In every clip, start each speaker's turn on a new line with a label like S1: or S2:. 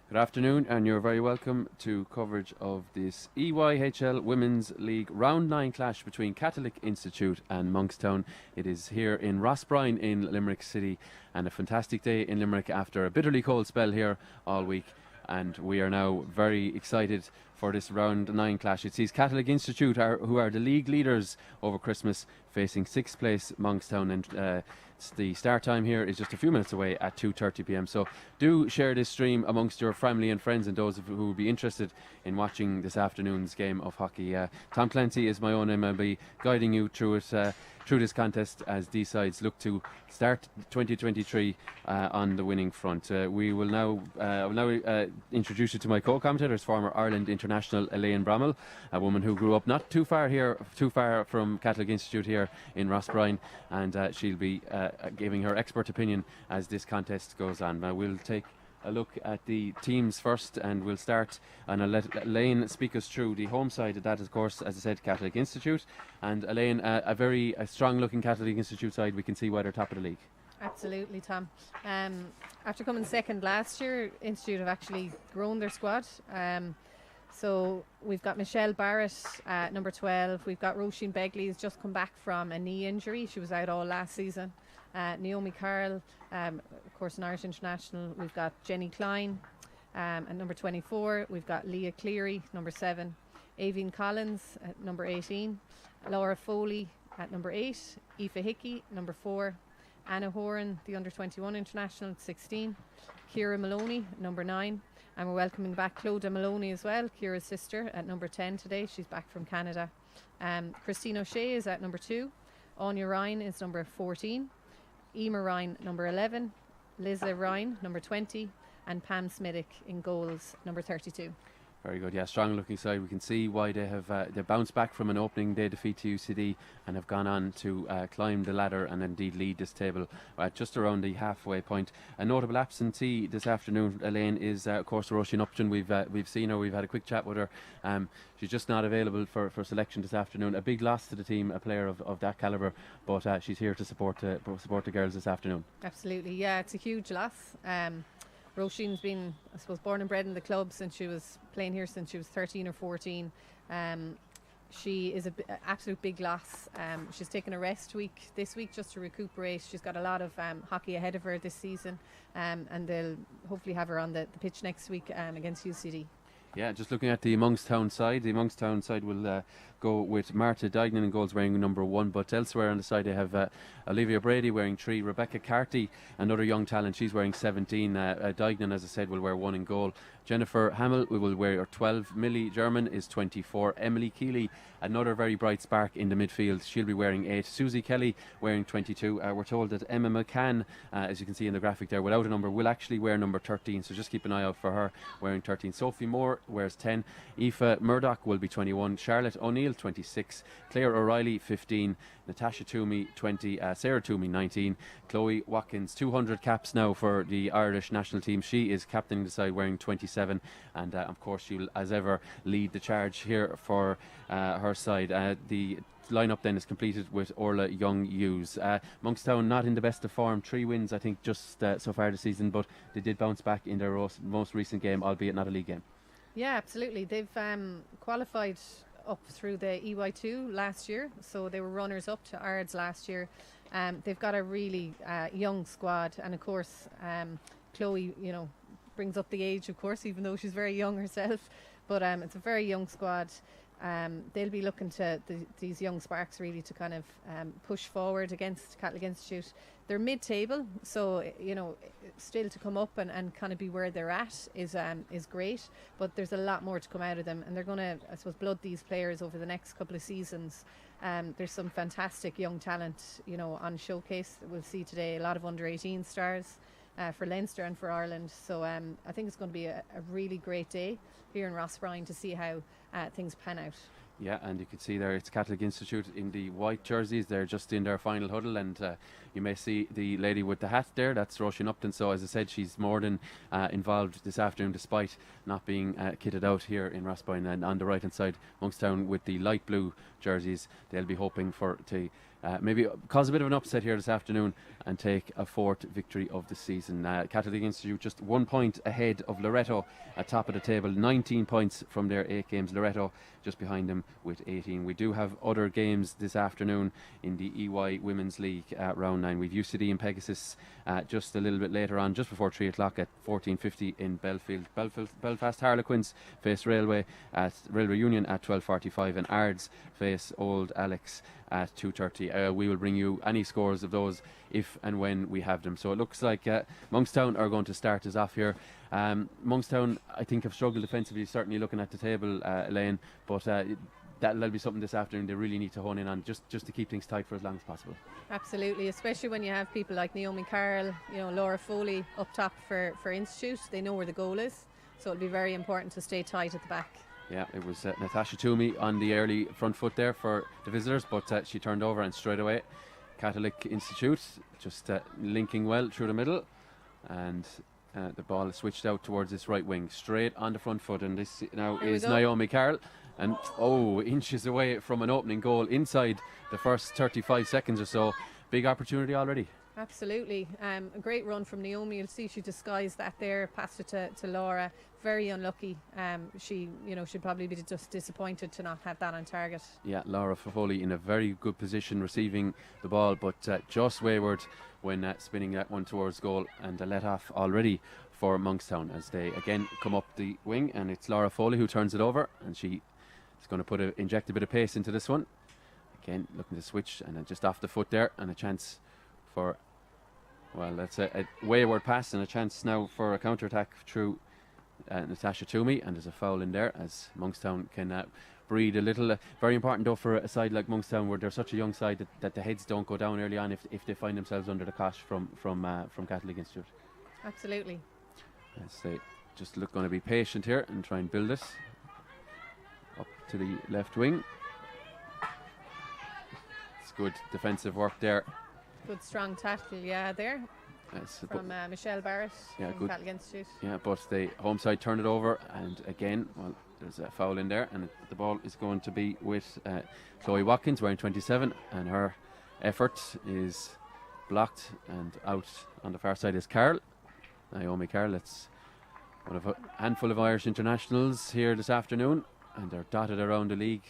S1: Good afternoon, and you're very welcome to coverage of this EYHL Women's League Round 9 clash between Catholic Institute and Monkstown. It is here in Rossbrine in Limerick City, and a fantastic day in Limerick after a bitterly cold spell here all week. And we are now very excited for this Round 9 clash. It sees Catholic Institute, who are the league leaders over Christmas, facing 6th place Monkstown, and the start time here is just a few minutes away at 2:30 p.m. So do share this stream amongst your family and friends and those who will be interested in watching this afternoon's game of hockey. Tom Clancy is my own name. I'll be guiding you through it. Through this contest as these sides look to start 2023 on the winning front. We will now I will now introduce you to my co-commentators, former Ireland international Elaine Bramall, a woman who grew up not too far from Catholic Institute here in Rossbrine, and she'll be giving her expert opinion as this contest goes on. We'll take a look at the teams first, and we'll start, and I'll let Elaine speak us through the home side of that, of course, as I said, Catholic Institute. And Elaine, a very strong looking Catholic Institute side. We can see why they're top of the league.
S2: Absolutely, Tom. After coming second last year, Institute have actually grown their squad. So we've got Michelle Barrett at number 12. We've got Roisin Begley, who's just come back from a knee injury. She was out all last season. Naomi Carroll, of course, an Irish international. We've got Jenny Klein at number 24. We've got Leah Cleary, number 7. Aveen Collins at number 18. Laura Foley at number 8. Aoife Hickey, number 4. Anna Horan, the under 21 international, at 16. Ciara Maloney, number 9. And we're welcoming back Clodagh Maloney as well, Ciara's sister, at number 10 today. She's back from Canada. Christine O'Shea is at number 2. Anya Ryan is number 14. Emer Ryan, number 11. Liza Ryan, number 20. And Pam Smidick in goals, number 32.
S1: Very good, yeah, strong looking side. We can see why they have they bounced back from an opening day defeat to UCD and have gone on to climb the ladder and indeed lead this table at just around the halfway point. A notable absentee this afternoon, Elaine, is of course Roisin Upton. We've seen her, we've had a quick chat with her. She's just not available for selection this afternoon. A big loss to the team, a player of that calibre, but she's here to support the girls this afternoon.
S2: Absolutely, yeah, it's a huge loss. Roisin's been, I suppose, born and bred in the club since she was playing here since she was 13 or 14. She is an absolute big loss. She's taken a rest week this week just to recuperate. She's got a lot of hockey ahead of her this season, and they'll hopefully have her on the pitch next week against UCD.
S1: Yeah, just looking at the Monkstown side will go with Marta Dignan in goals, wearing number 1, but elsewhere on the side they have Olivia Brady wearing 3, Rebecca Carty, another young talent, she's wearing 17, Dignan, as I said, will wear 1 in goal. Jennifer Hamill will wear 12, Millie German is 24, Emily Keeley, another very bright spark in the midfield, she'll be wearing 8, Susie Kelly wearing 22. We're told that Emma McCann, as you can see in the graphic there, without a number, will actually wear number 13, so just keep an eye out for her wearing 13. Sophie Moore wears 10, Aoife Murdoch will be 21, Charlotte O'Neill 26, Claire O'Reilly 15, Natasha Toomey 20, Sarah Toomey 19, Chloe Watkins 200 caps now for the Irish national team. She is captaining the side wearing 27, and of course she'll as ever lead the charge here for her side. The lineup then is completed with Orla Young Hughes. Monkstown not in the best of form, 3 wins I think just so far this season, but they did bounce back in their most recent game, albeit not a league game.
S2: Yeah, absolutely. They've qualified up through the EY2 last year, so they were runners up to Ards last year. They've got a really young squad, and of course Chloe, brings up the age, of course, even though she's very young herself, but it's a very young squad. They'll be looking to these young sparks really to kind of push forward against Catholic Institute. They're mid-table, so still to come up and kind of be where they're at is great. But there's a lot more to come out of them, and they're going to, I suppose, blood these players over the next couple of seasons. There's some fantastic young talent, on showcase that we'll see today. A lot of under-18 stars for Leinster and for Ireland. So I think it's going to be a really great day here in Rossbrine to see how things pan out.
S1: Yeah, and you can see there it's Catholic Institute in the white jerseys. They're just in their final huddle, and you may see the lady with the hat there. That's Roisin Upton. So as I said, she's more than involved this afternoon, despite not being kitted out here in Rossbrine. And on the right hand side, Monkstown with the light blue jerseys. They'll be hoping to maybe cause a bit of an upset here this afternoon and take a 4th victory of the season. Catholic Institute just 1 point ahead of Loreto at top of the table, 19 points from their 8 games. Loreto just behind them with 18. We do have other games this afternoon in the EY Women's League round 9. We've UCD and Pegasus just a little bit later on, just before 3 o'clock at 14:50 in Belfield. Belfast Harlequins face Railway Union at 12:45, and Ards face Old Alex at 2:30. We will bring you any scores of those if and when we have them. So it looks like Monkstown are going to start us off here. Monkstown, I think, have struggled defensively, certainly looking at the table, Elaine, but that'll be something this afternoon they really need to hone in on, just to keep things tight for as long as possible.
S2: Absolutely, especially when you have people like Naomi Carroll, Laura Foley up top for Institute. They know where the goal is, so it'll be very important to stay tight at the back. Yeah,
S1: it was Natasha Toomey on the early front foot there for the visitors, but she turned over and straight away Catholic Institute just linking well through the middle, and the ball is switched out towards this right wing, straight on the front foot, and this now is Naomi Carroll, and inches away from an opening goal inside the first 35 seconds or so. Big opportunity already.
S2: Absolutely. A great run from Naomi. You'll see she disguised that there, passed it to Laura. Very unlucky. She should probably be just disappointed to not have that on target. Yeah,
S1: Laura Foley in a very good position receiving the ball, but just wayward when spinning that one towards goal, and a let off already for Monkstown as they again come up the wing, and it's Laura Foley who turns it over, and she is going to inject a bit of pace into this one. Again, looking to switch, and just off the foot there, and a chance for, well, that's a wayward pass, and a chance now for a counter-attack through Natasha Toomey, and there's a foul in there as Monkstown can breed a little. Very important though for a side like Monkstown, where they're such a young side, that the heads don't go down early on if they find themselves under the cosh from Catholic Institute.
S2: Absolutely.
S1: As they just going to be patient here and try and build it up to the left wing. It's good defensive work there.
S2: Good strong tackle, there. From Michelle Barrett from Catholic Institute.
S1: Yeah, but the home side turned it over, and again, well, there's a foul in there, and the ball is going to be with Chloe Watkins wearing 27, and her effort is blocked, and out on the far side is Naomi Carroll. It's one of a handful of Irish internationals here this afternoon, and they're dotted around the league.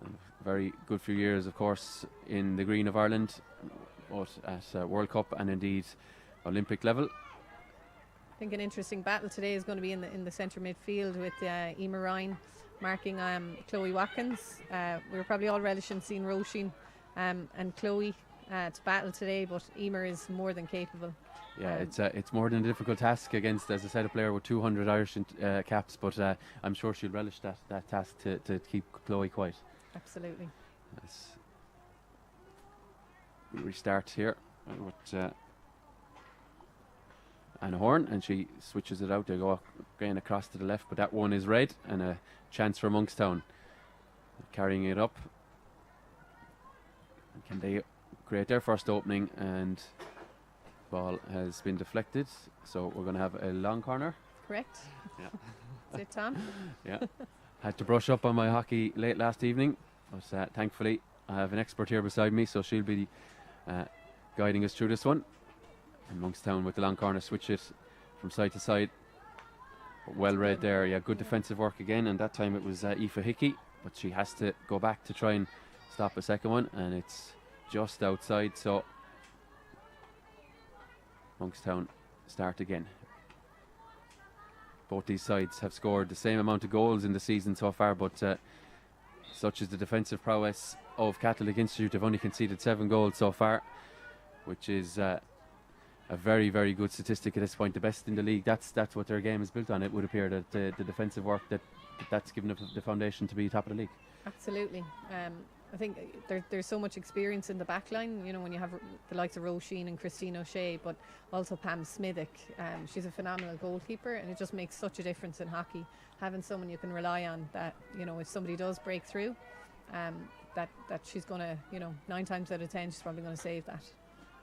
S1: And very good few years, of course, in the green of Ireland, both at World Cup and indeed Olympic level.
S2: I think an interesting battle today is going to be in the centre midfield with Emer Ryan marking Chloe Watkins. We're probably all relishing seeing Roisin and Chloe to battle today, but Emer is more than capable.
S1: Yeah, it's more than a difficult task against, as I said, a player with 200 Irish caps, but I'm sure she'll relish that task to keep Chloe quiet.
S2: Absolutely.
S1: We restart here with Anna Horn, and she switches it out. They go again across to the left, but that one is red, and a chance for Monkstown carrying it up. Can they create their first opening? And ball has been deflected, so we're going to have a long corner.
S2: Correct.
S1: Yeah.
S2: That's it, Tom.
S1: Yeah. Had to brush up on my hockey late last evening, but thankfully I have an expert here beside me, so she'll be guiding us through this one. And Monkstown with the long corner, switch it from side to side. Well read there. Yeah, good defensive work again, and that time it was Aoife Hickey, but she has to go back to try and stop a second one, and it's just outside, so Monkstown start again. Both these sides have scored the same amount of goals in the season so far, but such is the defensive prowess of Catholic Institute. They've only conceded 7 goals so far, which is a very, very good statistic at this point. The best in the league. That's what their game is built on. It would appear that the defensive work that's given the foundation to be top of the league.
S2: Absolutely. I think there's so much experience in the back line, when you have the likes of Roisin and Christine O'Shea, but also Pam Smithick. She's a phenomenal goalkeeper, and it just makes such a difference in hockey, having someone you can rely on that, if somebody does break through, that she's going to, 9 times out of 10, she's probably going to save that.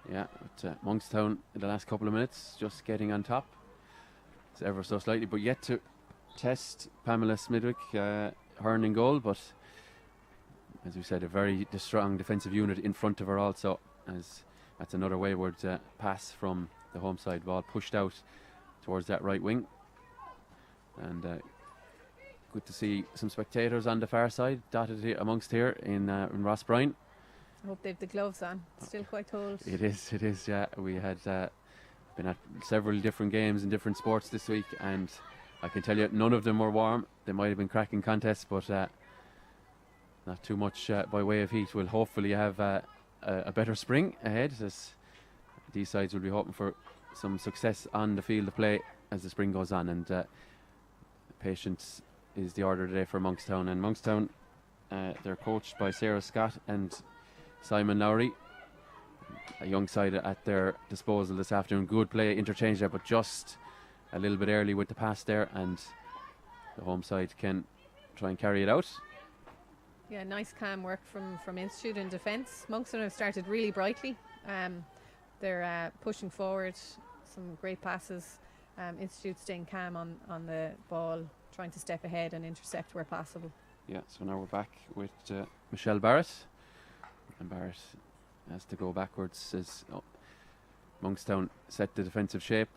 S1: Yeah, but Monkstown in the last couple of minutes just getting on top. It's ever so slightly, but yet to test Pamela Smidwick, Hearn in goal, but as we said, a very strong defensive unit in front of her also, as that's another wayward pass from the home side. Ball pushed out towards that right wing, and good to see some spectators on the far side dotted amongst here in Rossbrine.
S2: I hope they've the gloves on. It's still quite cold.
S1: It is, yeah. We had been at several different games in different sports this week, and I can tell you none of them were warm. They might have been cracking contests, but not too much by way of heat. We'll hopefully have a better spring ahead, as these sides will be hoping for some success on the field of play as the spring goes on, and patience is the order today for Monkstown. And Monkstown, they're coached by Sarah Scott and Simon Lowry, a young side at their disposal this afternoon. Good play, interchange there, but just a little bit early with the pass there, and the home side can try and carry it out.
S2: Yeah, nice calm work from Institute in defence. Monkstown have started really brightly. They're pushing forward, some great passes. Institute staying calm on the ball, trying to step ahead and intercept where possible.
S1: Yeah, so now we're back with Michelle Barrett. And Barrett has to go backwards as Monkstown set the defensive shape.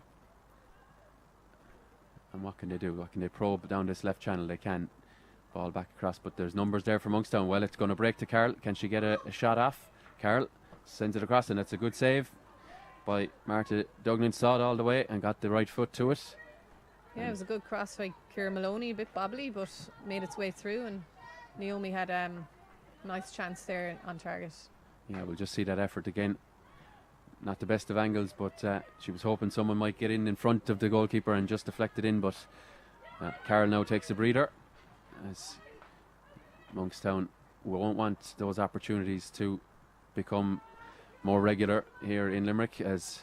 S1: And what can they do? What can they probe down this left channel? They can. Ball back across, but there's numbers there for Monkstown. Well, it's going to break to Carol. Can she get a shot off? Carol sends it across, and that's a good save by Marta Dugnan. Saw it all the way and got the right foot to it.
S2: Yeah, it was a good cross by Ciara Maloney, a bit bobbly, but made its way through, and Naomi had a nice chance there on target.
S1: Yeah, we'll just see that effort again. Not the best of angles, but she was hoping someone might get in front of the goalkeeper and just deflect it in, but Carol now takes a breather, as Monkstown won't want those opportunities to become more regular here in Limerick, as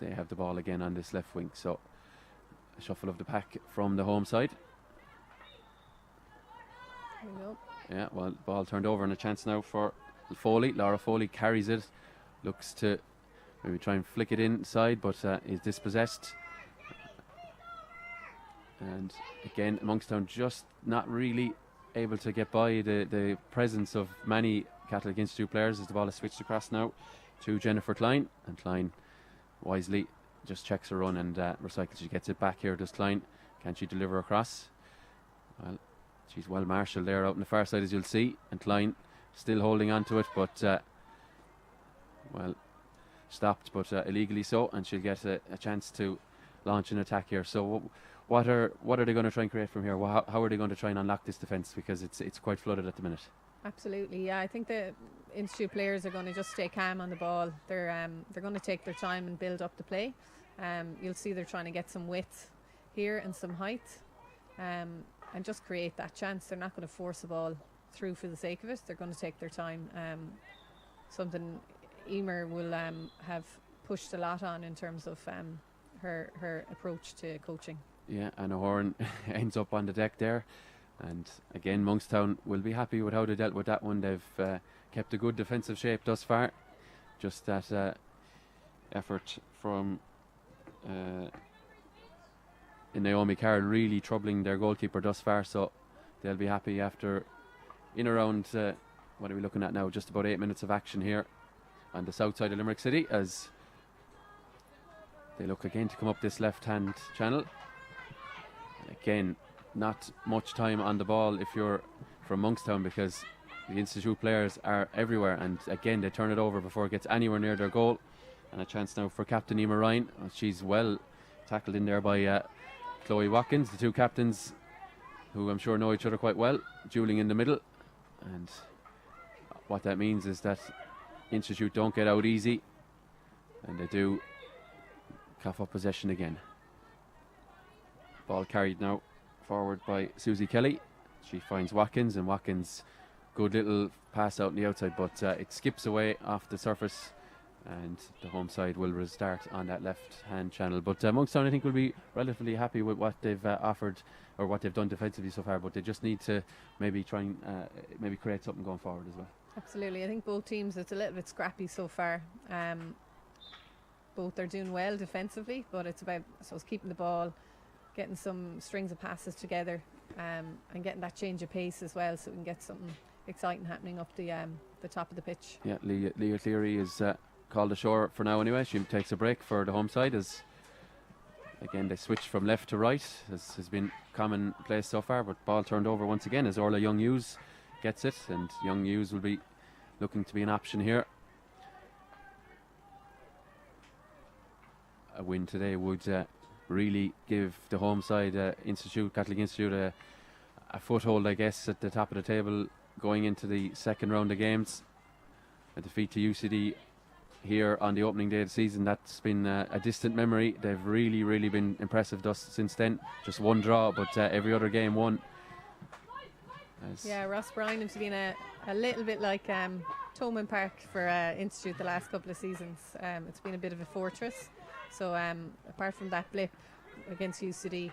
S1: they have the ball again on this left wing. So a shuffle of the pack from the home side.
S2: There we go.
S1: Yeah, well, ball turned over, and a chance now for Foley. Laura Foley carries it, looks to maybe try and flick it inside, but is dispossessed. And again, Monkstown just not really able to get by the presence of many Catholic Institute players, as the ball is switched across now to Jennifer Klein, and Klein wisely just checks her run and recycles. She gets it back here. Does Klein? Can she deliver across? Well, she's well marshalled there out on the far side, as you'll see, and Klein still holding on to it, but well, stopped, but illegally so, and she'll get a chance to launch an attack here. So what are they going to try and create from here? How are they going to try and unlock this defence, because it's quite flooded at the minute?
S2: Absolutely, yeah. I think the Institute players are going to just stay calm on the ball. They're going to take their time and build up the play. You'll see they're trying to get some width here and some height, and just create that chance. They're not going to force the ball through for the sake of it. They're going to take their time. Something Emer will have pushed a lot on in terms of her approach to coaching. Yeah,
S1: Anna Horan ends up on the deck there, and again Monkstown will be happy with how they dealt with that one. They've kept a good defensive shape thus far. Just that effort from Naomi Carroll really troubling their goalkeeper thus far, so they'll be happy after in around what are we looking at now, just about 8 minutes of action here on the south side of Limerick City, as they look again to come up this left hand channel. Again, not much time on the ball if you're from Monkstown, because the Institute players are everywhere, and again they turn it over before it gets anywhere near their goal. And a chance now for captain Emer Ryan. She's well tackled in there by Chloe Watkins, the two captains who I'm sure know each other quite well, dueling in the middle. And what that means is that Institute don't get out easy, and they do cough up possession again. Ball carried now forward by Susie Kelly. She finds Watkins, and Watkins, good little pass out on the outside, but it skips away off the surface, and the home side will restart on that left hand channel. But Monkstown, I think, will be relatively happy with what they've offered or what they've done defensively so far, but they just need to maybe try and maybe create something going forward as well. Absolutely.
S2: I think both teams, it's a little bit scrappy so far. Both are doing well defensively, but it's about, I suppose, keeping the ball, getting some strings of passes together, and getting that change of pace as well, so we can get something exciting happening up the top of the pitch.
S1: Yeah, Leah Cleary is called ashore for now anyway. She takes a break for the home side as again they switch from left to right, as has been commonplace so far, but ball turned over once again as Orla Young Hughes gets it, and Young Hughes will be looking to be an option here. A win today would really give the home side Catholic Institute a foothold, I guess, at the top of the table going into the second round of games. A defeat to UCD here on the opening day of the season, that's been a distant memory. They've really been impressive since then. Just one draw, but every other game won.
S2: Yeah, Ross Bryan has been a little bit like Thomond Park for Institute the last couple of seasons. It's been a bit of a fortress. So apart from that blip against UCD,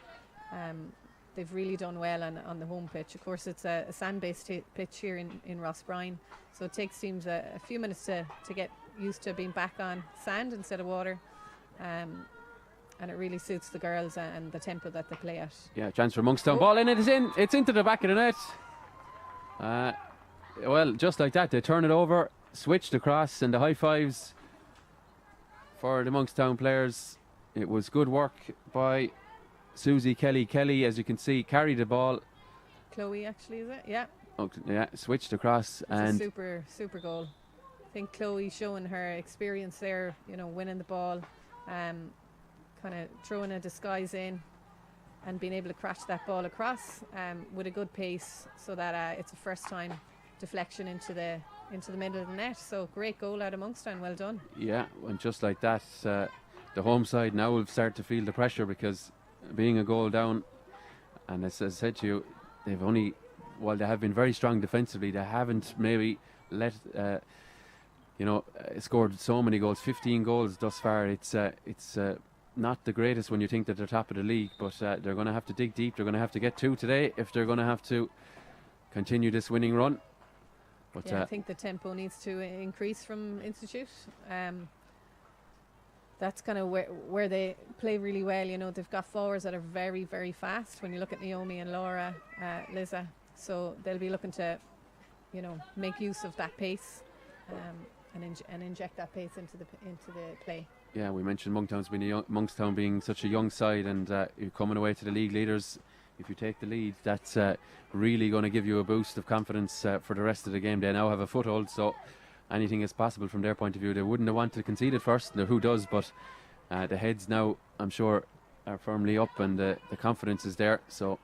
S2: they've really done well on the home pitch. Of course, it's a sand-based pitch here in Ross Bryan, so it takes teams a few minutes to get used to being back on sand instead of water, and it really suits the girls and the tempo that they play at. Yeah,
S1: chance for Monkstown. Ball in, it's into the back of the net. Well, just like that, they turn it over, switched across, and the high fives for the Monkstown players. It was good work by Susie Kelly. Kelly, as you can see, carried the ball.
S2: Chloe, actually, is it? Yeah.
S1: Okay, yeah, switched across.
S2: It's
S1: and
S2: a super goal. I think Chloe showing her experience there, winning the ball, kind of throwing a disguise in and being able to crash that ball across with a good pace, so that it's a first time deflection into the middle of the net. So great goal out of Monkstown, well done.
S1: Yeah, and just like that, the home side now will start to feel the pressure, because being a goal down, and as I said to you, they've only, while they have been very strong defensively, they haven't maybe let scored so many goals, 15 goals thus far. It's not the greatest when you think that they're top of the league, but they're going to have to dig deep. They're going to have to get 2 today if they're going to have to continue this winning run. But
S2: I think the tempo needs to increase from Institute. That's kind of where they play really well. They've got forwards that are very, very fast. When you look at Naomi and Laura, Liza, so they'll be looking to, make use of that pace and inject that pace into the play.
S1: Yeah, we mentioned Monkstown being such a young side, and you're coming away to the league leaders. If you take the lead, that's really going to give you a boost of confidence for the rest of the game. They now have a foothold, so anything is possible from their point of view. They wouldn't have wanted to concede at first, who does, but the heads now, I'm sure, are firmly up, and the confidence is there, so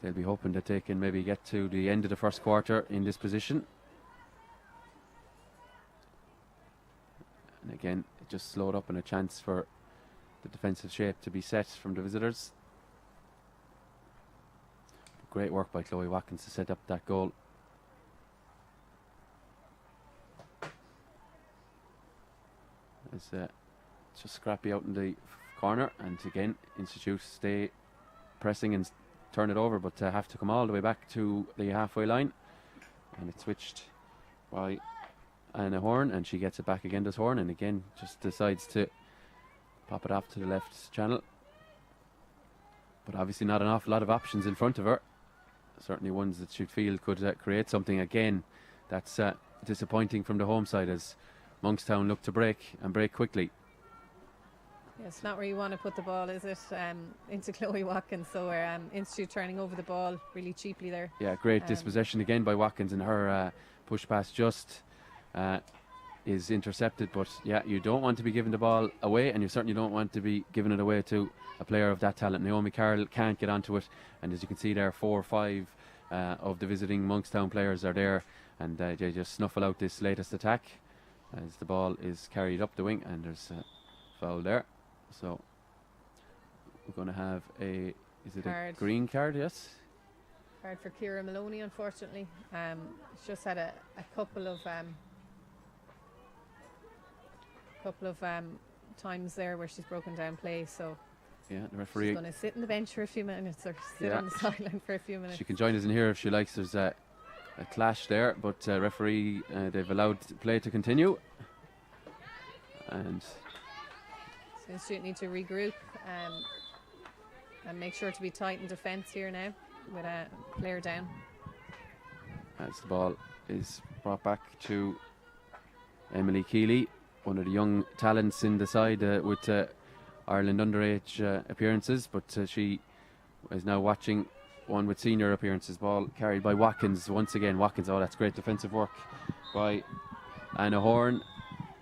S1: they'll be hoping that they can maybe get to the end of the first quarter in this position. And again, it just slowed up, and a chance for the defensive shape to be set from the visitors. Great work by Chloe Watkins to set up that goal. It's just scrappy out in the corner, and again Institute stay pressing and turn it over, but have to come all the way back to the halfway line, and it's switched by Anna Horn, and she gets it back again, does Horn, and again just decides to pop it off to the left channel, but obviously not an awful lot of options in front of her. Certainly ones that she'd feel could create something. Again, that's disappointing from the home side, as Monkstown look to break quickly.
S2: Yeah, it's not where you want to put the ball, is it? Into Chloe Watkins, so we're Institute turning over the ball really cheaply there.
S1: Yeah, great dispossession again by Watkins, and her push pass just is intercepted. But yeah, you don't want to be giving the ball away, and you certainly don't want to be giving it away to a player of that talent. Naomi Carroll can't get onto it, and as you can see there, 4 or 5 of the visiting Monkstown players are there, and they just snuffle out this latest attack as the ball is carried up the wing, and there's a foul there. So we're going to have a green card? Yes.
S2: Card for Ciara Maloney, unfortunately. She's just had a couple of times there where she's broken down play, so
S1: yeah, the referee
S2: she's going to sit on the bench for a few minutes, or sit on the sideline for a few minutes.
S1: She can join us in here if she likes. There's a clash there, but referee, they've allowed play to continue, and
S2: so Institute need to regroup and make sure to be tight in defence here now with a player down.
S1: as the ball is brought back to Emily Keeley, one of the young talents in the side with Ireland underage appearances, but she is now watching one with senior appearances. Ball carried by Watkins once again. Watkins, oh, that's great defensive work by Anna Horn,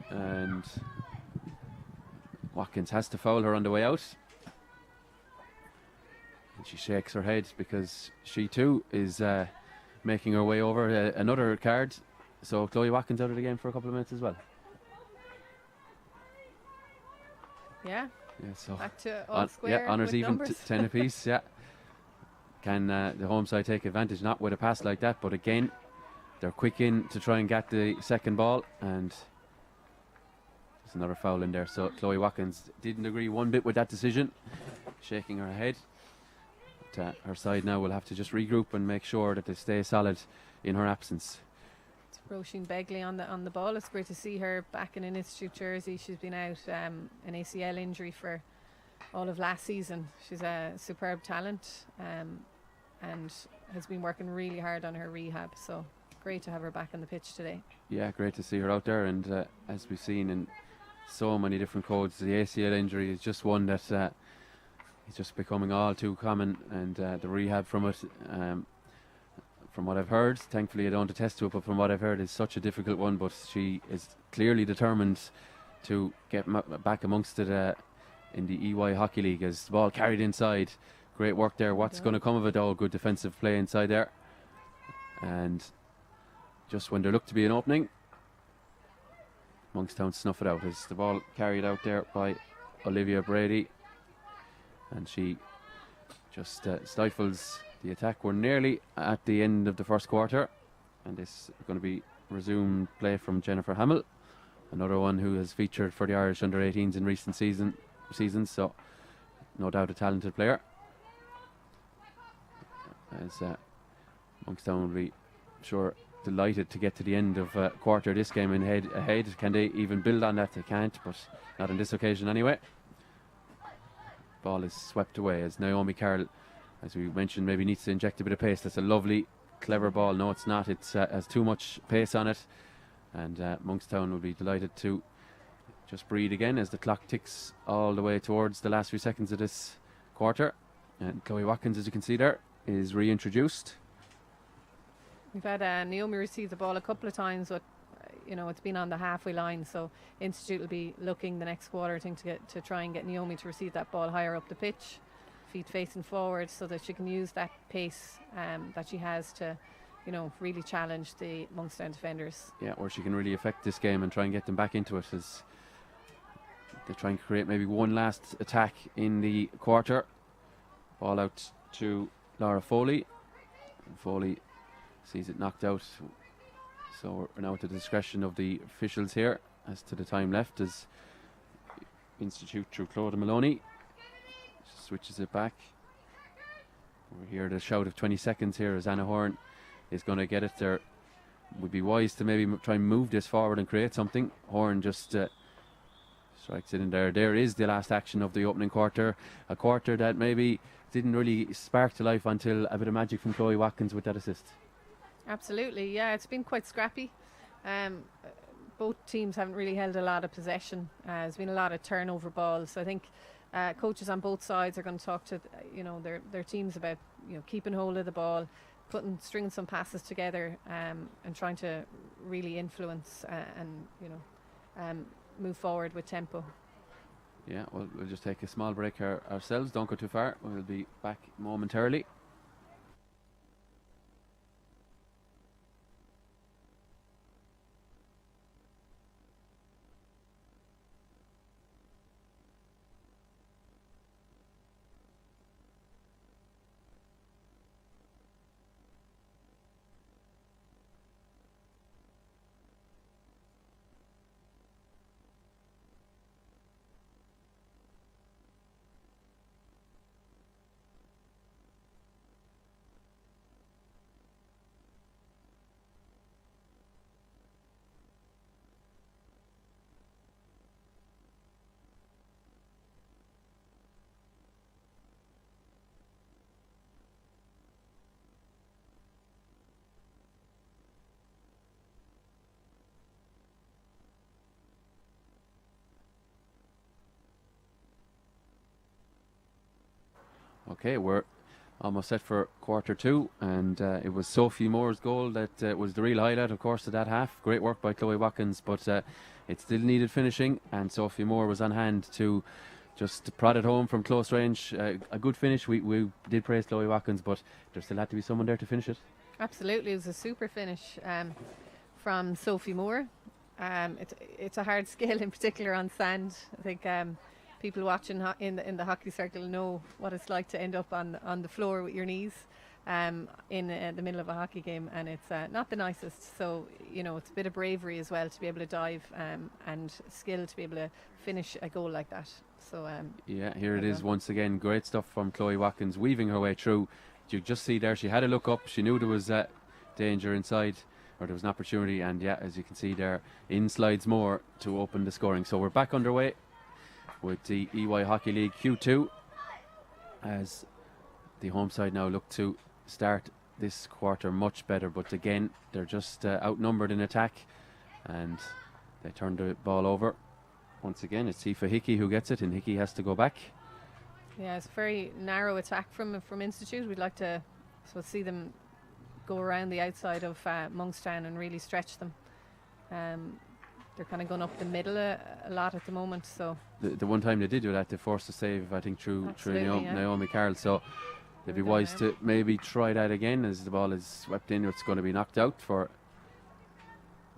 S1: and Watkins has to foul her on the way out. And she shakes her head because she too is making her way over another card. So Chloe Watkins out of the game for a couple of minutes as well.
S2: Yeah.
S1: Yeah, so
S2: back to all square.
S1: Yeah, honours
S2: with
S1: even,
S2: numbers.
S1: 10 apiece. Yeah. Can the home side take advantage? Not with a pass like that, but again, they're quick in to try and get the second ball, and there's another foul in there. So Chloe Watkins didn't agree one bit with that decision, shaking her head. But, her side now will have to just regroup and make sure that they stay solid in her absence.
S2: Roisin Begley on the ball. It's great to see her back in an Institute jersey. She's been out an ACL injury for all of last season. She's a superb talent and has been working really hard on her rehab. So great to have her back on the pitch today. Yeah, great to see her out there. And as we've seen in so many different codes, the ACL injury is just one that is just becoming all too common, and the rehab from it. From what I've heard, thankfully I don't attest to it, but from what I've heard, it's such a difficult one. But she is clearly determined to get back amongst it in the EY Hockey League. As the ball carried inside, great work there. What's going to come of it though? Good defensive play inside there, and just when there looked to be an opening, Monkstown snuff it out as the ball carried out there by Olivia Brady, and she just stifles the attack. We're nearly at the end of the first quarter, and this is going to be resumed play from Jennifer Hamill, another one who has featured for the Irish under-18s in recent seasons, so no doubt a talented player. As Monkstown will be delighted to get to the end of quarter this game and ahead. Can they even build on that? They can't, but not on this occasion anyway. Ball is swept away as Naomi Carroll, as we mentioned, maybe needs to inject a bit of pace. That's a lovely, clever ball. No, it's not. It has too much pace on it. And Monkstown will be delighted to just breathe again as the clock ticks all the way towards the last few seconds of this quarter. And Chloe Watkins, as you can see there, is reintroduced. We've had Naomi receive the ball a couple of times, but it's been on the halfway line. So Institute will be looking the next quarter to try and get Naomi to receive that ball higher up the pitch, feet facing forward, so that she can use that pace that she has to, really challenge the Monkstown defenders. Yeah, or she can really affect this game and try and get them back into it as they try and create maybe one last attack in the quarter. Ball out to Laura Foley. Foley sees it knocked out. So we're now at the discretion of the officials here as to the time left, as Institute through Claudia Maloney switches it back. We're here at a shout of 20 seconds here as Anna Horn is going to get it there. Would be wise to maybe try and move this forward and create something. Horn just strikes it in there. There is the last action of the opening quarter. A quarter that maybe didn't really spark to life until a bit of magic from Chloe Watkins with that assist. Absolutely, yeah, it's been quite scrappy. Both teams haven't really held a lot of possession. There's been a lot of turnover balls. So I think coaches on both sides are going to talk to their teams about keeping hold of the ball, stringing some passes together, and trying to really influence and move forward with tempo. Yeah, well, we'll just take a small break ourselves. Don't go too far. We'll be back momentarily.
S1: Okay, we're almost set for quarter two, and it was Sophie Moore's goal that was the real highlight, of course, of that half. Great work by Chloe Watkins, but it still needed finishing, and Sophie Moore was on hand to just prod it home from close range. A good finish. We did praise Chloe Watkins, but there still had to be someone there to finish it.
S2: Absolutely, it was a super finish from Sophie Moore. It's a hard skill, in particular on sand. I think people watching in the hockey circle know what it's like to end up on the floor with your knees in the middle of a hockey game, and it's not the nicest. So it's a bit of bravery as well to be able to dive and skill to be able to finish a goal like that. So
S1: yeah, here it is once again. Great stuff from Chloe Watkins, weaving her way through. You just see there, she had a look up. She knew there was danger inside, or there was an opportunity, and yeah, as you can see there, in slides Moore to open the scoring. So we're back underway with the EY Hockey League Q2, as the home side now look to start this quarter much better, but again they're just outnumbered in attack, and they turn the ball over. Once again, it's Aoife Hickey who gets it, and Hickey has to go back.
S2: Yeah, it's a very narrow attack from Institute. We'd like to see them go around the outside of Monkstown and really stretch them. They're kind of going up the middle a lot at the moment. So
S1: the one time they did do that, they forced a save, I think, through Naomi Carroll. So they'd be wise to maybe try that again as the ball is swept in. It's going to be knocked out for,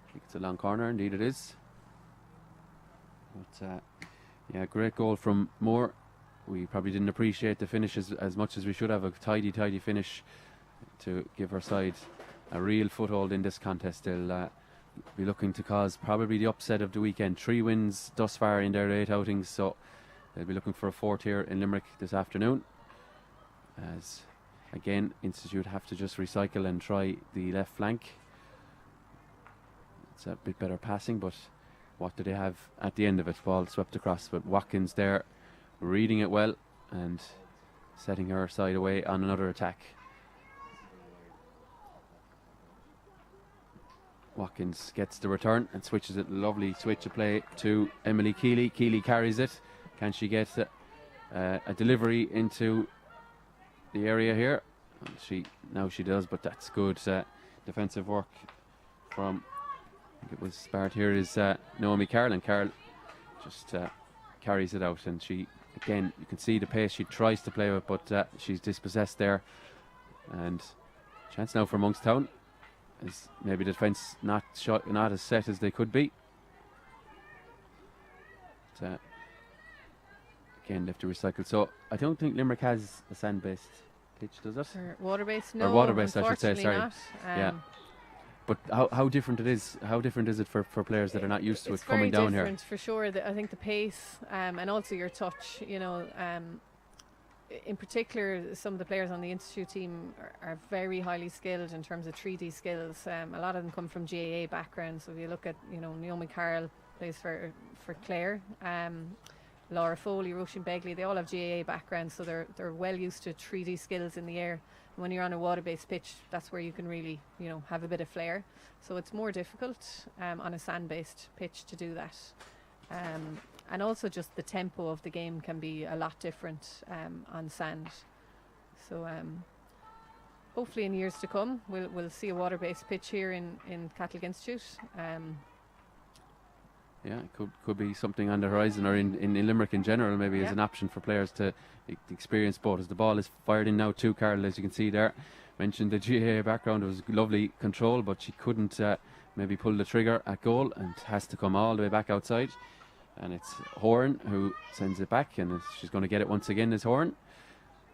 S1: I think it's a long corner, indeed it is. But yeah, great goal from Moore. We probably didn't appreciate the finish as much as we should have. A tidy finish to give her side a real foothold in this contest. They'll be looking to cause probably the upset of the weekend. 3 wins thus far in their 8 outings, so they'll be looking for a 4th here in Limerick this afternoon. As again, Institute have to just recycle and try the left flank. It's a bit better passing, but what do they have at the end of it? Ball swept across, but Watkins there reading it well and setting her side away on another attack. Watkins gets the return and switches it. Lovely switch of play to Emily Keeley. Keeley carries it. Can she get a delivery into the area here? Now she does, but that's good defensive work from, I think it was Bart here, is Naomi Carroll, and Carroll just carries it out, and she, again, you can see the pace she tries to play with, but she's dispossessed there. And chance now for Monkstown, as maybe the defence not as set as they could be. But, again, they have to recycle. So I don't think Limerick has a sand-based pitch, does it?
S2: Or water-based? No,
S1: or water-based, I should say. Sorry.
S2: Not.
S1: Yeah. But how different it is? How different is it for players that are not used to it coming down here?
S2: It's very different for sure. I think the pace and also your touch. In particular, some of the players on the Institute team are very highly skilled in terms of 3D skills. A lot of them come from GAA backgrounds. So if you look at, Naomi Carroll plays for Clare, Laura Foley, Roisin Begley, they all have GAA backgrounds, so they're well used to 3D skills in the air. And when you're on a water-based pitch, that's where you can really, have a bit of flair. So it's more difficult on a sand-based pitch to do that. And also just the tempo of the game can be a lot different on sand. So hopefully in years to come we'll see a water-based pitch here in Catholic Institute.
S1: Yeah, it could be something on the horizon, or in Limerick in general, maybe as an option for players to experience both. As the ball is fired in now to Carol, as you can see there. Mentioned the GAA background, it was lovely control, but she couldn't maybe pull the trigger at goal, and has to come all the way back outside. And it's Horan who sends it back, and she's going to get it once again, is Horan.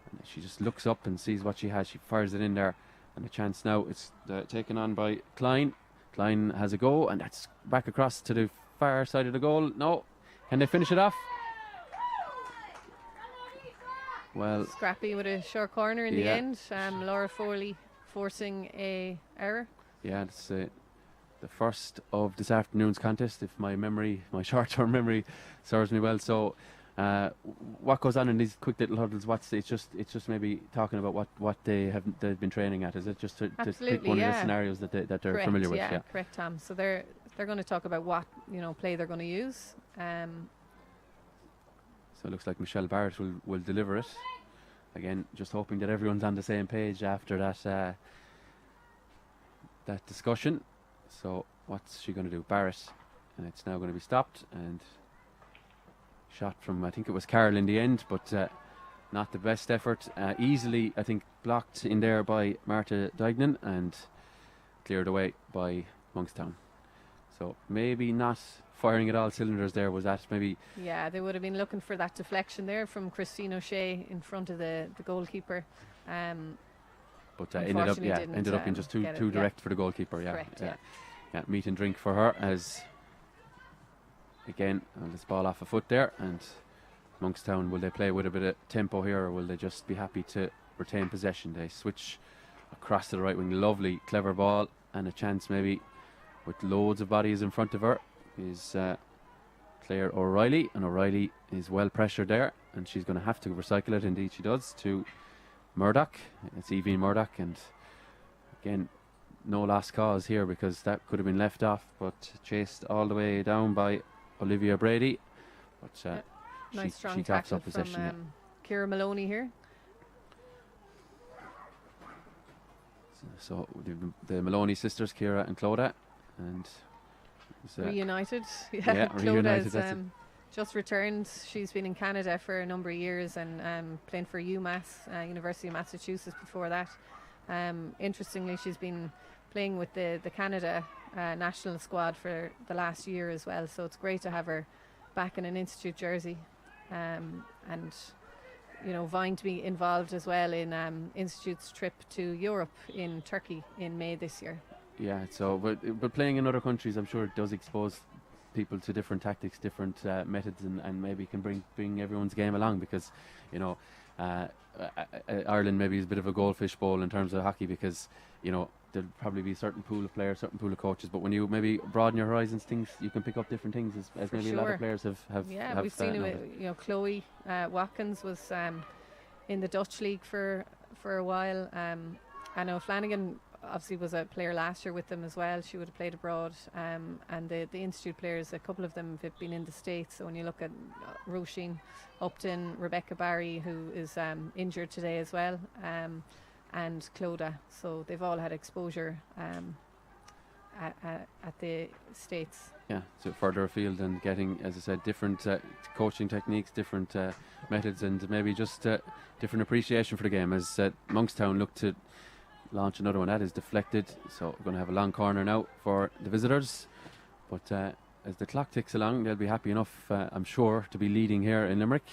S1: And she just looks up and sees what she has. She fires it in there, and a chance now. It's taken on by Klein. Klein has a go, and that's back across to the far side of the goal. No, can they finish it off? Well,
S2: scrappy with a short corner in the end. Laura Foley forcing a error.
S1: Yeah, it's the first of this afternoon's contest, if my short-term memory serves me well. So what goes on in these quick little huddles? It's just maybe talking about what they've been training at. Is it just to pick one of the scenarios that they're
S2: correct,
S1: familiar with?
S2: Yeah, correct, Tom. So they're going to talk about what play they're going to use.
S1: So it looks like Michelle Barrett will deliver it. again, just hoping that everyone's on the same page after that that discussion. So what's she going to do? Barrett, and it's now going to be stopped and shot from, I think it was Carroll in the end, but not the best effort. Easily, I think, blocked in there by Marta Dignan and cleared away by Monkstown. So maybe not firing at all cylinders there. Was that maybe?
S2: Yeah, they would have been looking for that deflection there from Christine O'Shea in front of the goalkeeper.
S1: But ended up in just too direct for the goalkeeper. Yeah,
S2: correct,
S1: yeah. Meat and drink for her as again this ball off a foot there. And Monkstown, will they play with a bit of tempo here, or will they just be happy to retain possession? They switch across to the right wing. Lovely, clever ball, and a chance maybe with loads of bodies in front of her is Claire O'Reilly, and O'Reilly is well pressured there, and she's going to have to recycle it. Indeed she does, to Murdoch. It's Evie Murdoch, and again no lost cause here because that could have been left off, but chased all the way down by Olivia Brady. But
S2: nice strong
S1: she taps
S2: tackle
S1: up possession
S2: from Ciara Maloney here.
S1: So the Maloney sisters, Ciara and Clodagh, and
S2: reunited.
S1: Yeah,
S2: Clodagh
S1: reunited.
S2: has just returned. She's been in Canada for a number of years and playing for UMass, University of Massachusetts before that. Interestingly, she's been playing with the Canada national squad for the last year as well, so it's great to have her back in an Institute jersey, and vying to be involved as well in Institute's trip to Europe in Turkey in May this year.
S1: Yeah, so but playing in other countries, I'm sure it does expose people to different tactics, different methods, and maybe can bring everyone's game along, because Ireland maybe is a bit of a goldfish bowl in terms of hockey, because there'll probably be a certain pool of players, certain pool of coaches, but when you maybe broaden your horizons, you can pick up different things, as maybe a lot of players have.
S2: Yeah, we've seen it. Chloe Watkins was in the Dutch league for a while. I know Flanagan obviously was a player last year with them as well. She would have played abroad, and the Institute players, a couple of them have been in the States. So when you look at Roisin Upton, Rebecca Barry, who is injured today as well, and Clodagh, so they've all had exposure at the States. Yeah,
S1: so further afield and getting, as I said, different coaching techniques, different methods, and maybe just different appreciation for the game, as Monkstown look to launch another one that is deflected. So we're going to have a long corner now for the visitors, but as the clock ticks along, they'll be happy enough, I'm sure, to be leading here in Limerick,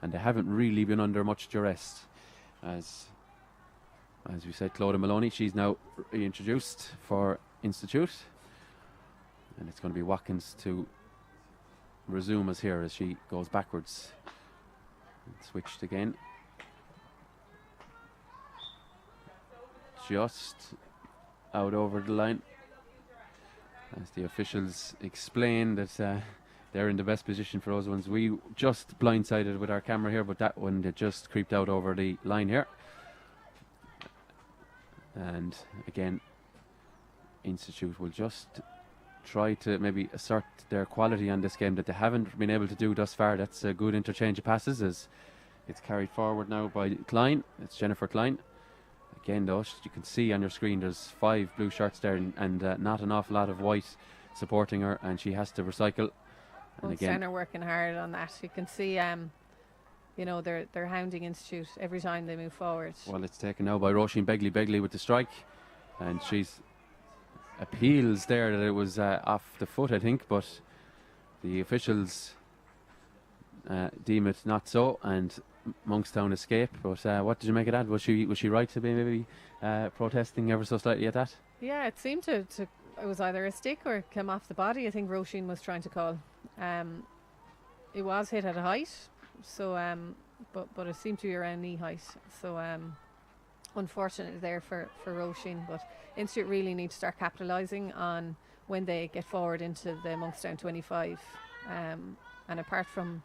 S1: and they haven't really been under much duress. As we said, Clodagh Maloney, she's now reintroduced for Institute, and it's going to be Watkins to resume us here as she goes backwards. Switched again. Just out over the line, as the officials explain that they're in the best position for those ones. We just blindsided with our camera here, but that one, that just creeped out over the line here. And again, Institute will just try to maybe assert their quality on this game that they haven't been able to do thus far. That's a good interchange of passes as it's carried forward now by Klein. It's Jennifer Klein. Again, though, you can see on your screen there's 5 blue shirts there, and not an awful lot of white supporting her, and she has to recycle. And
S2: again, are working hard on that. You can see they're hounding Institute every time they move forward.
S1: Well, it's taken now by Roisin Begley with the strike, and she's appeals there that it was off the foot, I think, but the officials deem it not so, and Monkstown escape. But what did you make of that? Was she right to be maybe protesting ever so slightly at that?
S2: Yeah, it seemed to it was either a stick or it came off the body, I think Roisin was trying to call. It was hit at a height, so but it seemed to be around knee height, so unfortunately there for Roisin. But Institute really need to start capitalising on when they get forward into the Monkstown 25, and apart from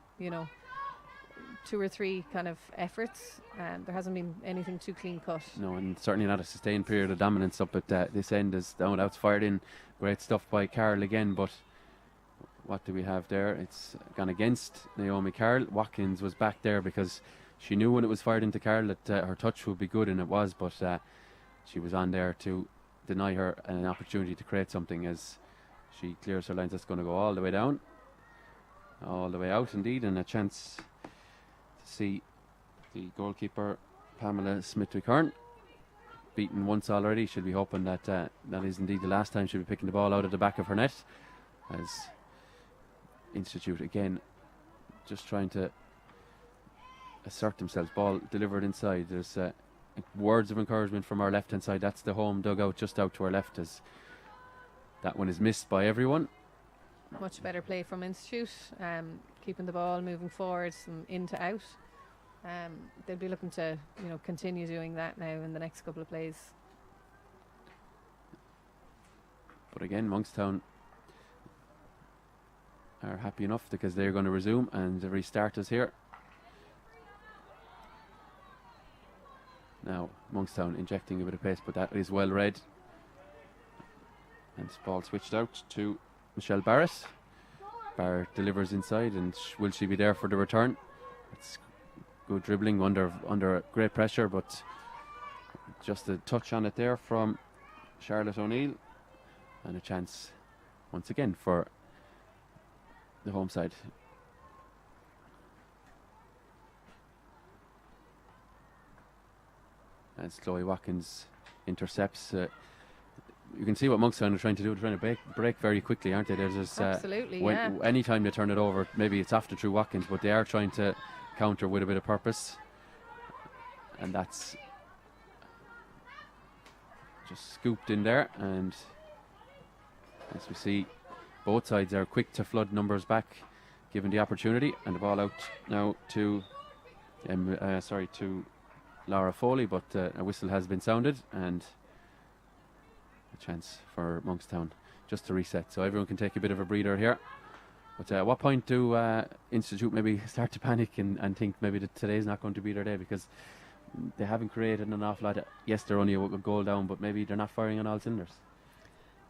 S2: 2 or 3 kind of efforts, there hasn't been anything too clean cut.
S1: No, and certainly not a sustained period of dominance up at this end, as that's fired in. Great stuff by Carroll again, but what do we have there? It's gone against Naomi Carroll. Watkins was back there because she knew when it was fired into Carl that her touch would be good, and it was, but she was on there to deny her an opportunity to create something as she clears her lines. That's going to go all the way down, all the way out indeed, and a chance to see the goalkeeper Pamela Smith-Kern beaten once already. She'll be hoping that that is indeed the last time she'll be picking the ball out of the back of her net, as Institute again just trying to assert themselves. Ball delivered inside. There's words of encouragement from our left hand side. That's the home dugout just out to our left, as that one is missed by everyone.
S2: Much better play from Institute, keeping the ball moving forwards and in to out. They'll be looking to continue doing that now in the next couple of plays.
S1: But again, Monkstown are happy enough because they're going to resume and restart us here. Now Monkstown injecting a bit of pace, but that is well read. And ball switched out to Michelle Barrett. Barrett delivers inside, and will she be there for the return? It's good dribbling under great pressure, but just a touch on it there from Charlotte O'Neill, and a chance once again for the home side. As Chloe Watkins intercepts. You can see what Monkstown are trying to do. They're trying to break very quickly, aren't they? There's this,
S2: absolutely,
S1: any time they turn it over, maybe it's after through Watkins, but they are trying to counter with a bit of purpose, and that's just scooped in there. And as we see, both sides are quick to flood numbers back given the opportunity, and the ball out now to to Laura Foley, but a whistle has been sounded, and a chance for Monkstown just to reset, so everyone can take a bit of a breather here. But at what point do Institute maybe start to panic and think maybe that today's not going to be their day, because they haven't created an awful lot. Yes, they're only a goal down, but maybe they're not firing on all cylinders.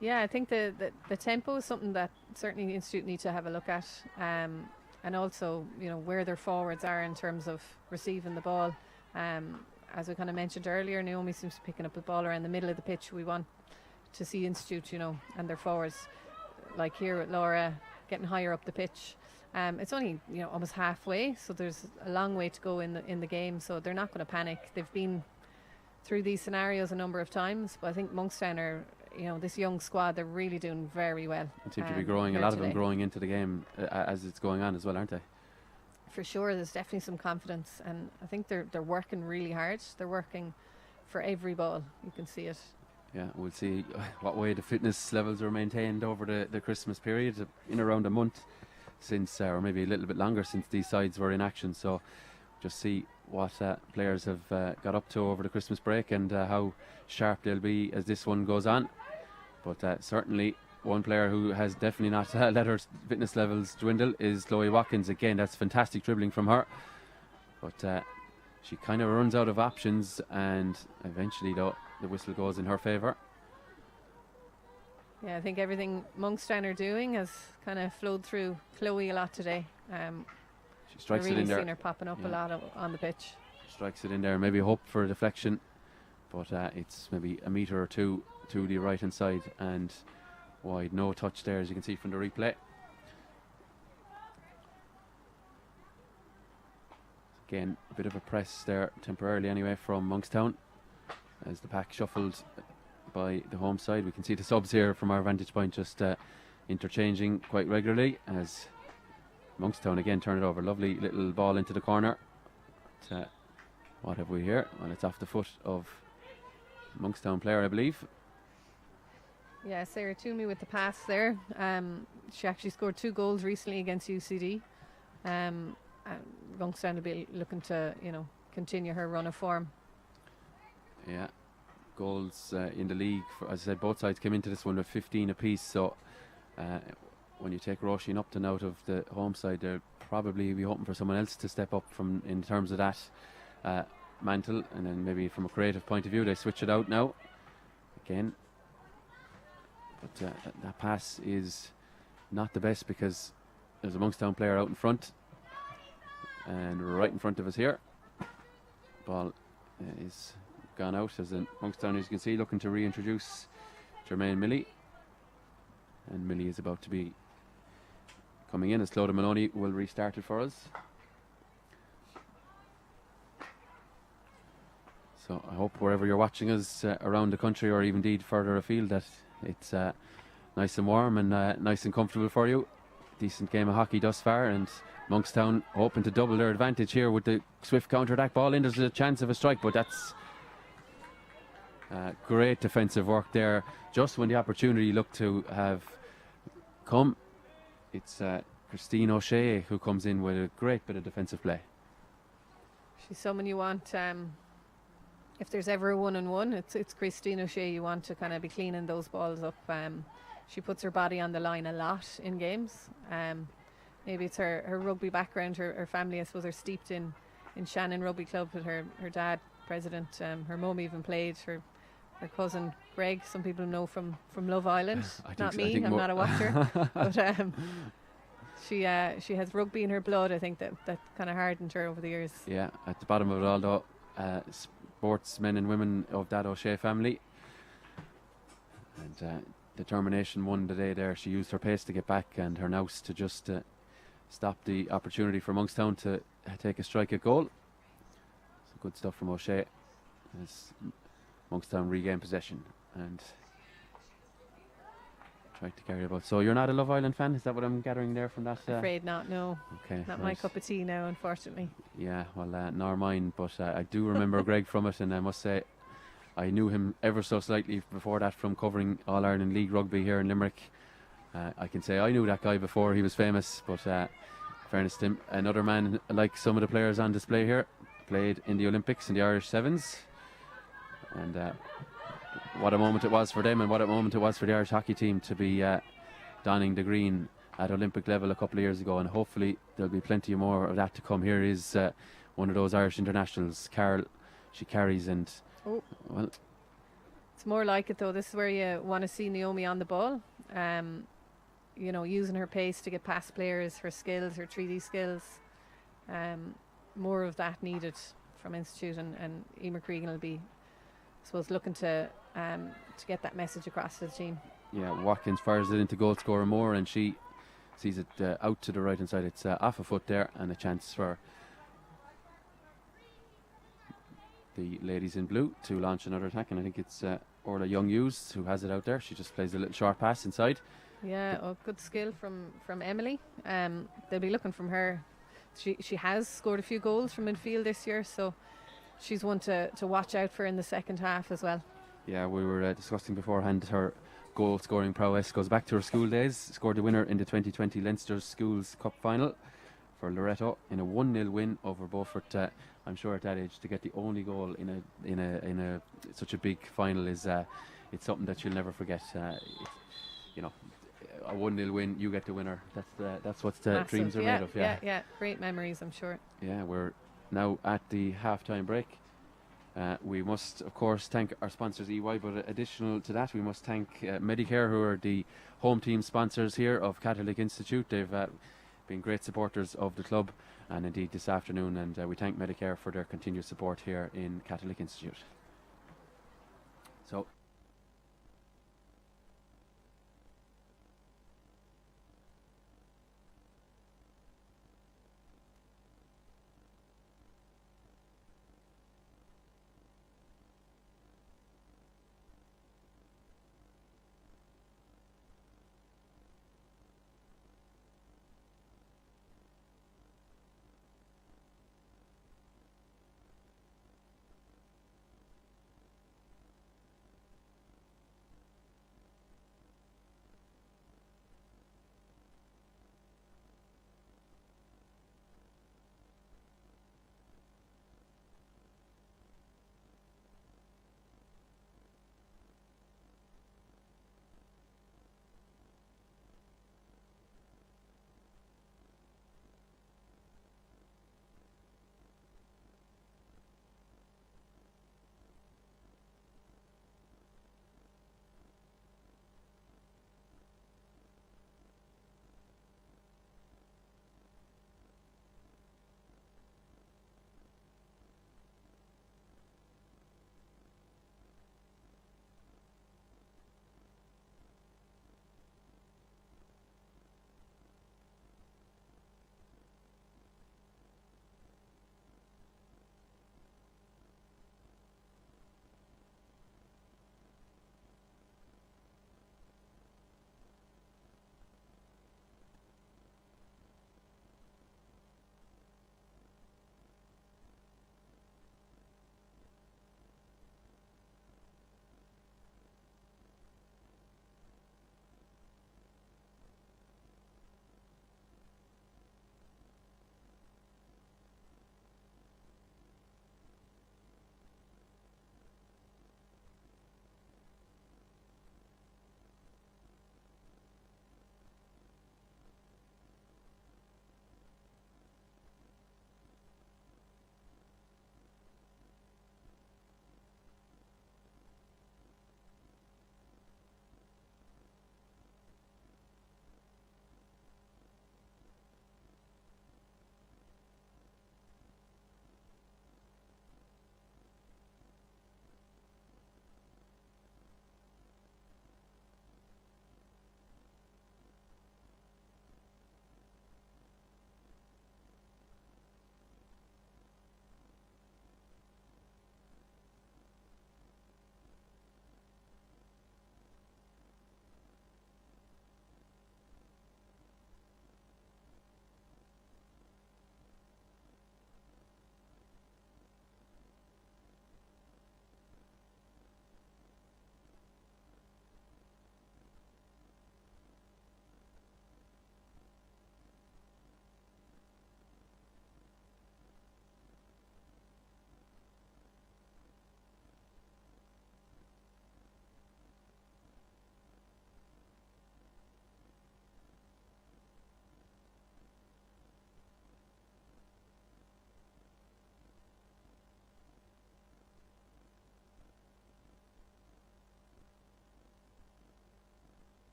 S2: Yeah, I think the tempo is something that certainly the Institute need to have a look at, and also where their forwards are in terms of receiving the ball. As we kind of mentioned earlier, Naomi seems to be picking up the ball around the middle of the pitch. We want to see Institute, and their forwards, like here with Laura, getting higher up the pitch. It's only almost halfway, so there's a long way to go in the game. So they're not going to panic. They've been through these scenarios a number of times, but I think Monkstown are, this young squad, they're really doing very well.
S1: They seem to be growing. A lot of them growing into the game as it's going on as well, aren't they?
S2: For sure, there's definitely some confidence, and I think they're working really hard. They're working for every ball. You can see it.
S1: Yeah, we'll see what way the fitness levels are maintained over the Christmas period, in around a month since, or maybe a little bit longer since these sides were in action. So just see what players have got up to over the Christmas break, and how sharp they'll be as this one goes on. But certainly one player who has definitely not let her fitness levels dwindle is Chloe Watkins. Again, that's fantastic dribbling from her, but she kind of runs out of options, and eventually though the whistle goes in her favour.
S2: Yeah, I think everything Monkstown are doing has kind of flowed through Chloe a lot today.
S1: She strikes
S2: really
S1: it in there.
S2: Seen her popping up a lot on the pitch.
S1: Strikes it in there, maybe hope for a deflection, but it's maybe a metre or two to the right hand side and wide. No touch there, as you can see from the replay. Again, a bit of a press there temporarily anyway from Monkstown as the pack shuffled by the home side. We can see the subs here from our vantage point just interchanging quite regularly as Monkstown again turn it over. Lovely little ball into the corner. But, what have we here? Well, it's off the foot of Monkstown player, I believe.
S2: Yeah, Sarah Toomey with the pass there. She actually scored 2 goals recently against UCD. Monkstown will be looking to, continue her run of form.
S1: Yeah, goals in the league. As I said, both sides came into this one with 15 apiece. So when you take Roisin Upton out of the home side, they'll probably be hoping for someone else to step up from in terms of that mantle, and then maybe from a creative point of view they switch it out now again. But that pass is not the best because there's a Monkstown player out in front and right in front of us here. ball is gone out as in Monkstown, as you can see, looking to reintroduce Jermaine Milley. And Milley is about to be coming in as Clodagh Maloney will restart it for us. So I hope wherever you're watching us around the country or even indeed further afield that it's nice and warm and nice and comfortable for you. Decent game of hockey thus far, and Monkstown hoping to double their advantage here with the swift counter-attack ball in. There's a chance of a strike, but that's great defensive work there. Just when the opportunity looked to have come, it's Christine O'Shea who comes in with a great bit of defensive play.
S2: She's someone you want, if there's ever a 1-on-1, it's Christine O'Shea you want to kind of be cleaning those balls up. She puts her body on the line a lot in games. Maybe it's her rugby background, her family I suppose are steeped in Shannon Rugby Club with her dad president. Her mum even played, her cousin Greg, some people know from Love Island. Not me, I'm not a watcher. But she has rugby in her blood. I think that kind of hardened her over the years.
S1: Yeah, at the bottom of it all though, sportsmen and women of that O'Shea family. And determination won the day there. She used her pace to get back and her nous to just stop the opportunity for Monkstown to take a strike at goal. So good stuff from O'Shea as Monkstown regain possession and tried to carry about. So you're not a Love Island fan? Is that what I'm gathering there from that?
S2: Afraid not, no.
S1: Okay,
S2: not my cup of tea now, unfortunately.
S1: Yeah, well, nor mine, but I do remember Greg from it, and I must say I knew him ever so slightly before that from covering All-Ireland League rugby here in Limerick. I can say I knew that guy before he was famous, but fairness to him, another man like some of the players on display here, played in the Olympics in the Irish Sevens, and what a moment it was for them and what a moment it was for the Irish hockey team to be donning the green at Olympic level a couple of years ago, and hopefully there'll be plenty more of that to come. Here is one of those Irish internationals, Carol. She carries and well,
S2: it's more like it though. This is where you want to see Naomi on the ball, you know, using her pace to get past players, her skills, her 3D skills. More of that needed from Institute, and Emer Cregan will be, I suppose, looking to get that message across to the team.
S1: Yeah, Watkins fires it into goal scorer Moore, and she sees it out to the right hand side. It's off a foot there, and a chance for the ladies in blue to launch another attack, and I think it's Orla Young-Hughes who has it out there. She just plays a little short pass inside.
S2: Yeah, good skill from Emily. They'll be looking from her. She has scored a few goals from midfield this year, so she's one to watch out for in the second half as well. Yeah,
S1: we were discussing beforehand her goal scoring prowess goes back to her school days. Scored the winner in the 2020 Leinster Schools Cup final for Loreto in a 1-0 win over Beaufort. I'm sure at that age to get the only goal in a such a big final is it's something that you'll never forget. You know, a 1-0 win, you get the winner. That's what dreams are made of.
S2: Yeah, great memories, I'm sure.
S1: Yeah, we're now at the half-time break. We must, of course, thank our sponsors EY, but additional to that, we must thank Medicare, who are the home team sponsors here of Catholic Institute. They've been great supporters of the club, and indeed this afternoon, and we thank Medicare for their continued support here in Catholic Institute. So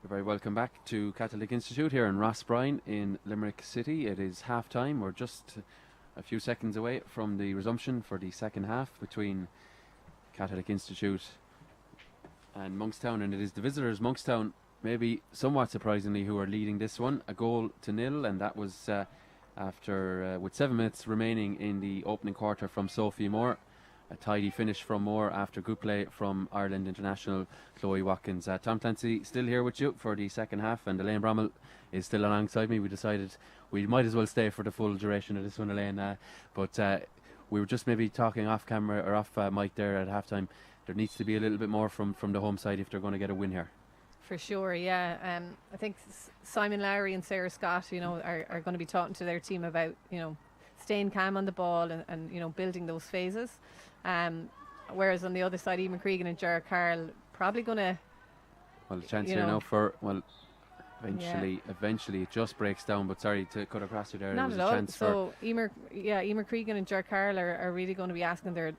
S1: You're very welcome back to Catholic Institute here in Rossbrine in Limerick City. It is half time. We're just a few seconds away from the resumption for the second half between Catholic Institute and Monkstown, and it is the visitors, Monkstown, maybe somewhat surprisingly, who are leading this one, 1-0, and that was after with 7 minutes remaining in the opening quarter from Sophie Moore. A tidy finish from Moore after good play from Ireland international Chloe Watkins. Tom Clancy still here with you for the second half, and Elaine Brommel is still alongside me. We decided we might as well stay for the full duration of this one, Elaine, but we were just maybe talking off camera or off mic there at halftime. There needs to be a little bit more from the home side if they're going to get a win here.
S2: For sure, yeah. I think Simon Lowry and Sarah Scott, are going to be talking to their team about, staying calm on the ball and building those phases. Whereas on the other side, Eamon Cregan and Ger Carl probably going to...
S1: Well, the chance here now for, eventually it just breaks down, but sorry to cut across you there.
S2: Not
S1: there was
S2: at
S1: a
S2: all.
S1: chance
S2: so Eamon Cregan and Ger Carl are really going to be asking their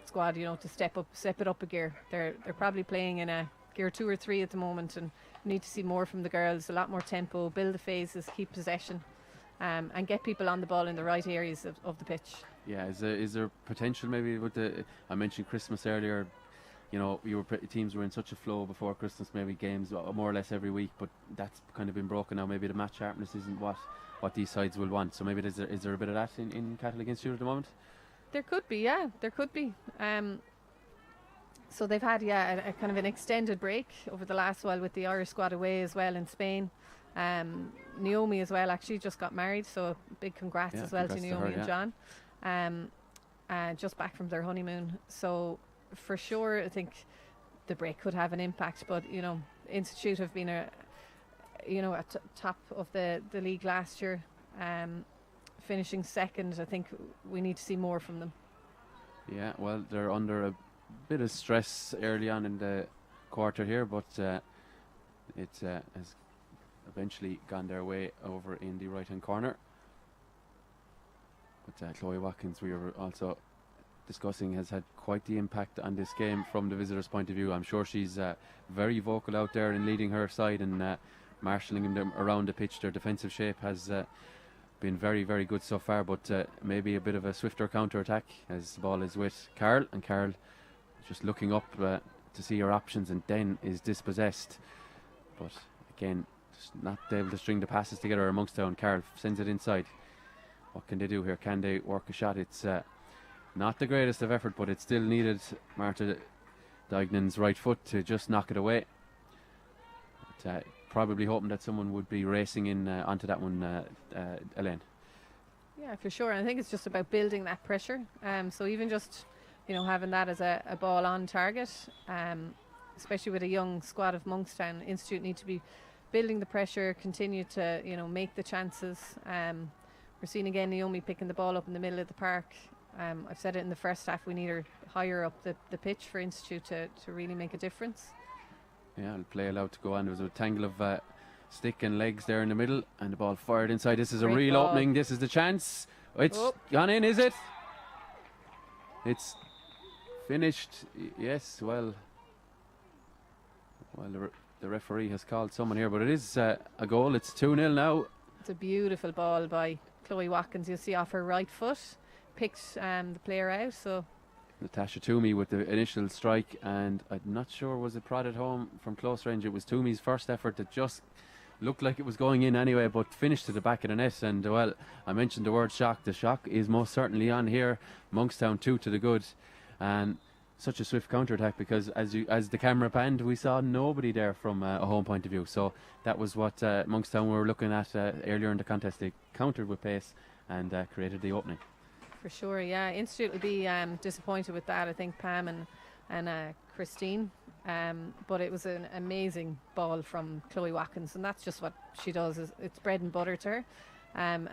S2: squad, to step it up a gear. They're probably playing in a gear 2 or 3 at the moment, and need to see more from the girls, a lot more tempo, build the phases, keep possession, and get people on the ball in the right areas of the pitch.
S1: Yeah, is there potential maybe with I mentioned Christmas earlier, teams were in such a flow before Christmas, maybe games more or less every week, but that's kind of been broken now. Maybe the match sharpness isn't what these sides will want, so maybe is there a bit of that in Catholic Institute at the moment?
S2: There could be, yeah, there could be. So they've had a kind of an extended break over the last while with the Irish squad away as well in Spain. Naomi as well actually just got married, so big congrats as well to Naomi and John. Just back from their honeymoon, so for sure I think the break could have an impact, but Institute have been at top of the league last year, finishing second. I think we need to see more from them. Yeah,
S1: well, they're under a bit of stress early on in the quarter here, but it has eventually gone their way over in the right hand corner. But Chloe Watkins, we were also discussing, has had quite the impact on this game from the visitors' point of view. I'm sure she's very vocal out there in leading her side and marshalling them around the pitch. Their defensive shape has been very, very good so far, but maybe a bit of a swifter counter-attack as the ball is with Carl, and Carl just looking up to see her options and then is dispossessed. But again, just not able to string the passes together amongst them. Carl sends it inside. What can they do here? Can they work a shot? It's not the greatest of effort, but it still needed Marta Dignan's right foot to just knock it away. But, probably hoping that someone would be racing in onto that one, Elaine. Yeah, for sure. And I think it's just about building that pressure. So even just having that as a ball on target, especially with a young squad of Monkstown, Institute need to be building the pressure, continue to make the chances. We're seeing again Naomi picking the ball up in the middle of the park. I've said it in the first half, we need her higher up the pitch for Institute to really make a difference. Yeah, play allowed to go on. There was a tangle of stick and legs there in the middle, and the ball fired inside. This is a real opening. This is the chance. It's gone in, is it? It's finished. Yes, well, the referee has called someone here, but it is a goal. It's 2-0 now. It's a beautiful ball by Chloe Watkins. You'll see off her right foot, picked the player out. So Natasha Toomey with the initial strike, and I'm not sure, was it prodded home from close range? It was Toomey's first effort that just looked like it was going in anyway, but finished to the back of the net. And well, I mentioned the word shock. The shock is most certainly on here. Monkstown 2 to the good, and such a swift counter-attack, because as the camera panned, we saw nobody there from a home point of view. So that was what Monkstown were looking at earlier in the contest. They countered with pace and created the opening. For sure, yeah. Institute will be disappointed with that, I think, Pam and Christine. But it was an amazing ball from Chloe Watkins, and that's just what she does. It's bread and butter to her. And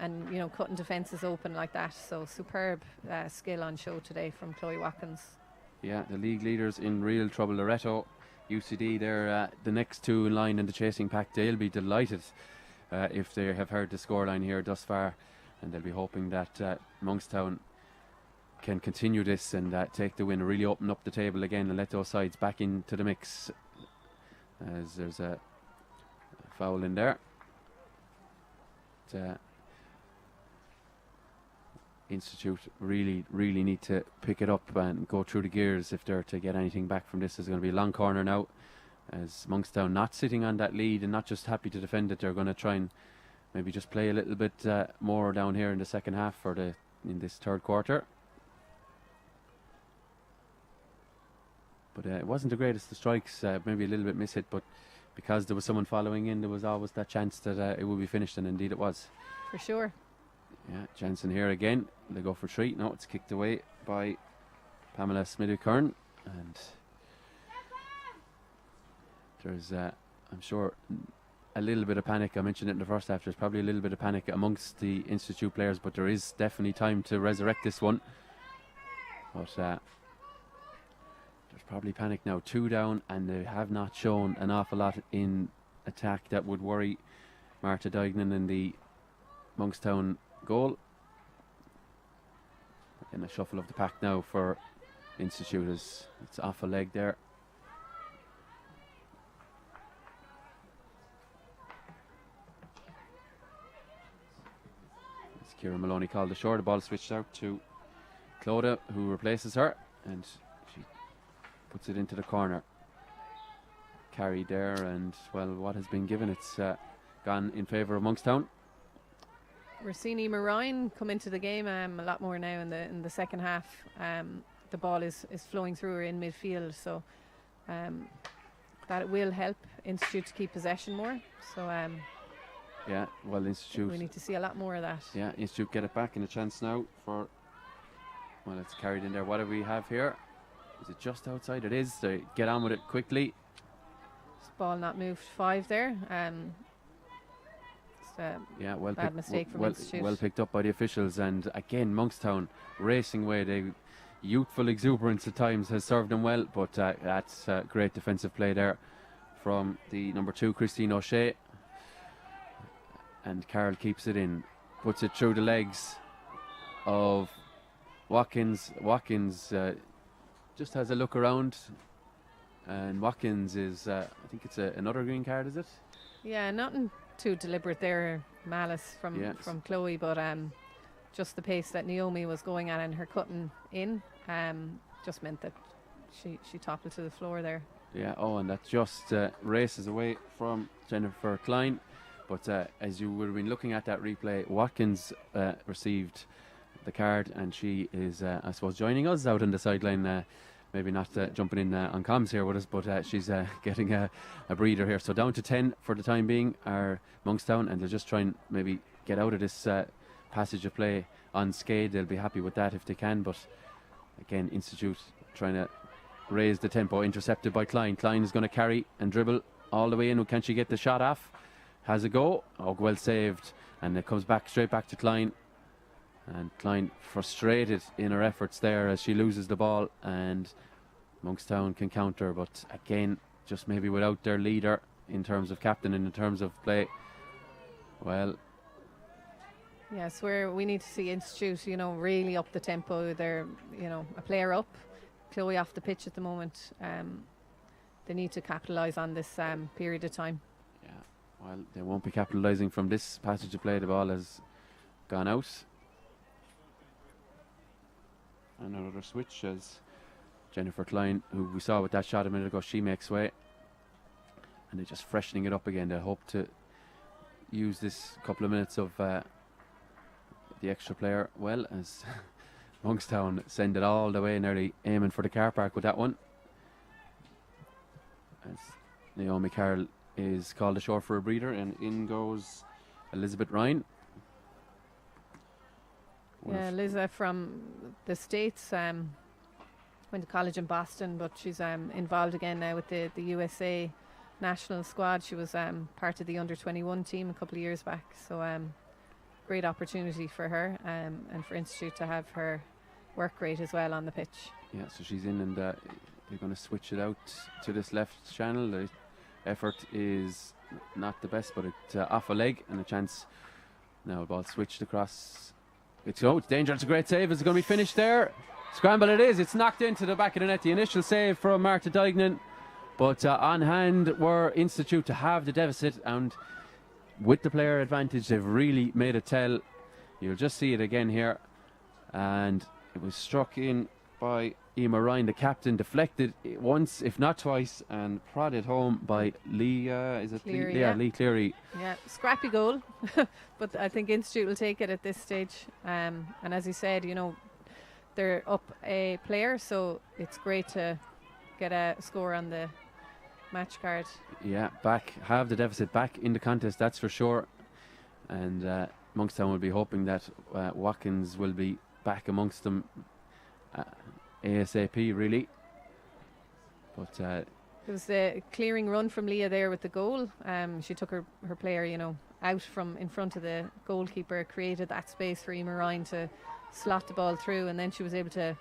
S1: cutting defences open like that. So superb skill on show today from Chloe Watkins. Yeah, the league leaders in real trouble. Loreto, UCD, they're the next two in line in the chasing pack. They'll be delighted if they have heard the scoreline here thus far, and they'll be hoping that Monkstown can continue this and take the win, really open up the table again and let those sides back into the mix. As there's a foul in there. Institute really need to pick it up and go through the gears if they're to get anything back from this. There's going to be a long corner now, as Monkstown not sitting on that lead and not just happy to defend it. They're going to try and maybe just play a little bit more down here in the second half or in this third quarter. But it wasn't the greatest of strikes, maybe a little bit mishit, but because there was someone following in, there was always that chance that it would be finished, and indeed it was.
S2: For sure.
S1: Yeah, Jensen here again. They go for 3. No, it's kicked away by Pamela Smith-Kern, and there's, I'm sure, a little bit of panic. I mentioned it in the first half. There's probably a little bit of panic amongst the Institute players, but there is definitely time to resurrect this one. But there's probably panic now. 2 down, and they have not shown an awful lot in attack that would worry Marta Duignan in the Monkstown goal. In a shuffle of the pack now for Institute, as it's off a leg there. As Ciara Maloney called ashore, the ball switched out to Clodagh, who replaces her, and she puts it into the corner. Carried there, and well, what has been given, it's gone in favour of Monkstown.
S2: We're seeing Emma Ryan come into the game a lot more now in the second half. The ball is flowing through her in midfield, so that will help Institute to keep possession more. So
S1: yeah, well, Institute,
S2: we need to see a lot more of that.
S1: Yeah, Institute get it back, and a chance now for, well, it's carried in there. What do we have here? Is it just outside? It is. They get on with it quickly.
S2: This ball not moved 5 there.
S1: Yeah, well,
S2: bad mistake from Institute.
S1: Well picked up by the officials, and again Monkstown racing away. They youthful exuberance at times has served them well, but that's great defensive play there from the number 2 Christine O'Shea, and Carol keeps it in, puts it through the legs of Watkins. Watkins just has a look around, and Watkins is I think it's another green card, is it?
S2: Yeah, nothing too deliberate there, malice from Chloe, but just the pace that Naomi was going at and her cutting in just meant that she toppled to the floor there.
S1: Yeah, and that just races away from Jennifer Klein. But as you would have been looking at that replay, Watkins received the card, and she is, I suppose, joining us out on the sideline. Maybe not jumping in on comms here with us, but she's getting a breather here. So down to 10 for the time being are Monkstown, and they'll just try and maybe get out of this passage of play unscathed. They'll be happy with that if they can. But again, Institute trying to raise the tempo, intercepted by Klein. Klein is going to carry and dribble all the way in. Can she get the shot off? Has a go. Oh, well saved. And it comes back straight back to Klein. And Klein frustrated in her efforts there as she loses the ball, and Monkstown can counter, but again, just maybe without their leader in terms of captain and in terms of play. Well,
S2: yes, we need to see Institute, really up the tempo. They're, a player up, Chloe off the pitch at the moment. They need to capitalise on this period of time.
S1: Yeah, well, they won't be capitalising from this passage of play. The ball has gone out. Another switch as Jennifer Klein, who we saw with that shot a minute ago, she makes way, and they're just freshening it up again. They hope to use this couple of minutes of the extra player well, as Monkstown send it all the way, nearly aiming for the car park with that one, as Naomi Carroll is called ashore for a breather, and in goes Elizabeth Ryan.
S2: Yeah, Liza from the States, went to college in Boston, but she's involved again now with the USA national squad. She was part of the under-21 team a couple of years back, so great opportunity for her and for Institute to have her work rate as well on the pitch.
S1: Yeah, so she's in, and they're going to switch it out to this left channel. The effort is not the best, but it's off a leg, and a chance now. Ball switched across. It's danger. It's a great save. Is it going to be finished there? Scramble it is. It's knocked into the back of the net. The initial save from Marta Duignan, But on hand were Institute to have the deficit, and with the player advantage, they've really made it tell. You'll just see it again here. And it was struck in by Emer Ryan, the captain, deflected it once, if not twice, and prodded home by Lee. Is it
S2: Cleary,
S1: Lee? Yeah, Lee Cleary.
S2: Yeah, scrappy goal, but I think Institute will take it at this stage. And as you said, you know, they're up a player, so it's great to get a score on the match card.
S1: Yeah, have the deficit back in the contest, that's for sure. And Monkstown will be hoping that Watkins will be back amongst them ASAP, really. But it
S2: was a clearing run from Leah there with the goal. She took her player, you know, out from in front of the goalkeeper, created that space for Emer Ryan to slot the ball through, and then she was able to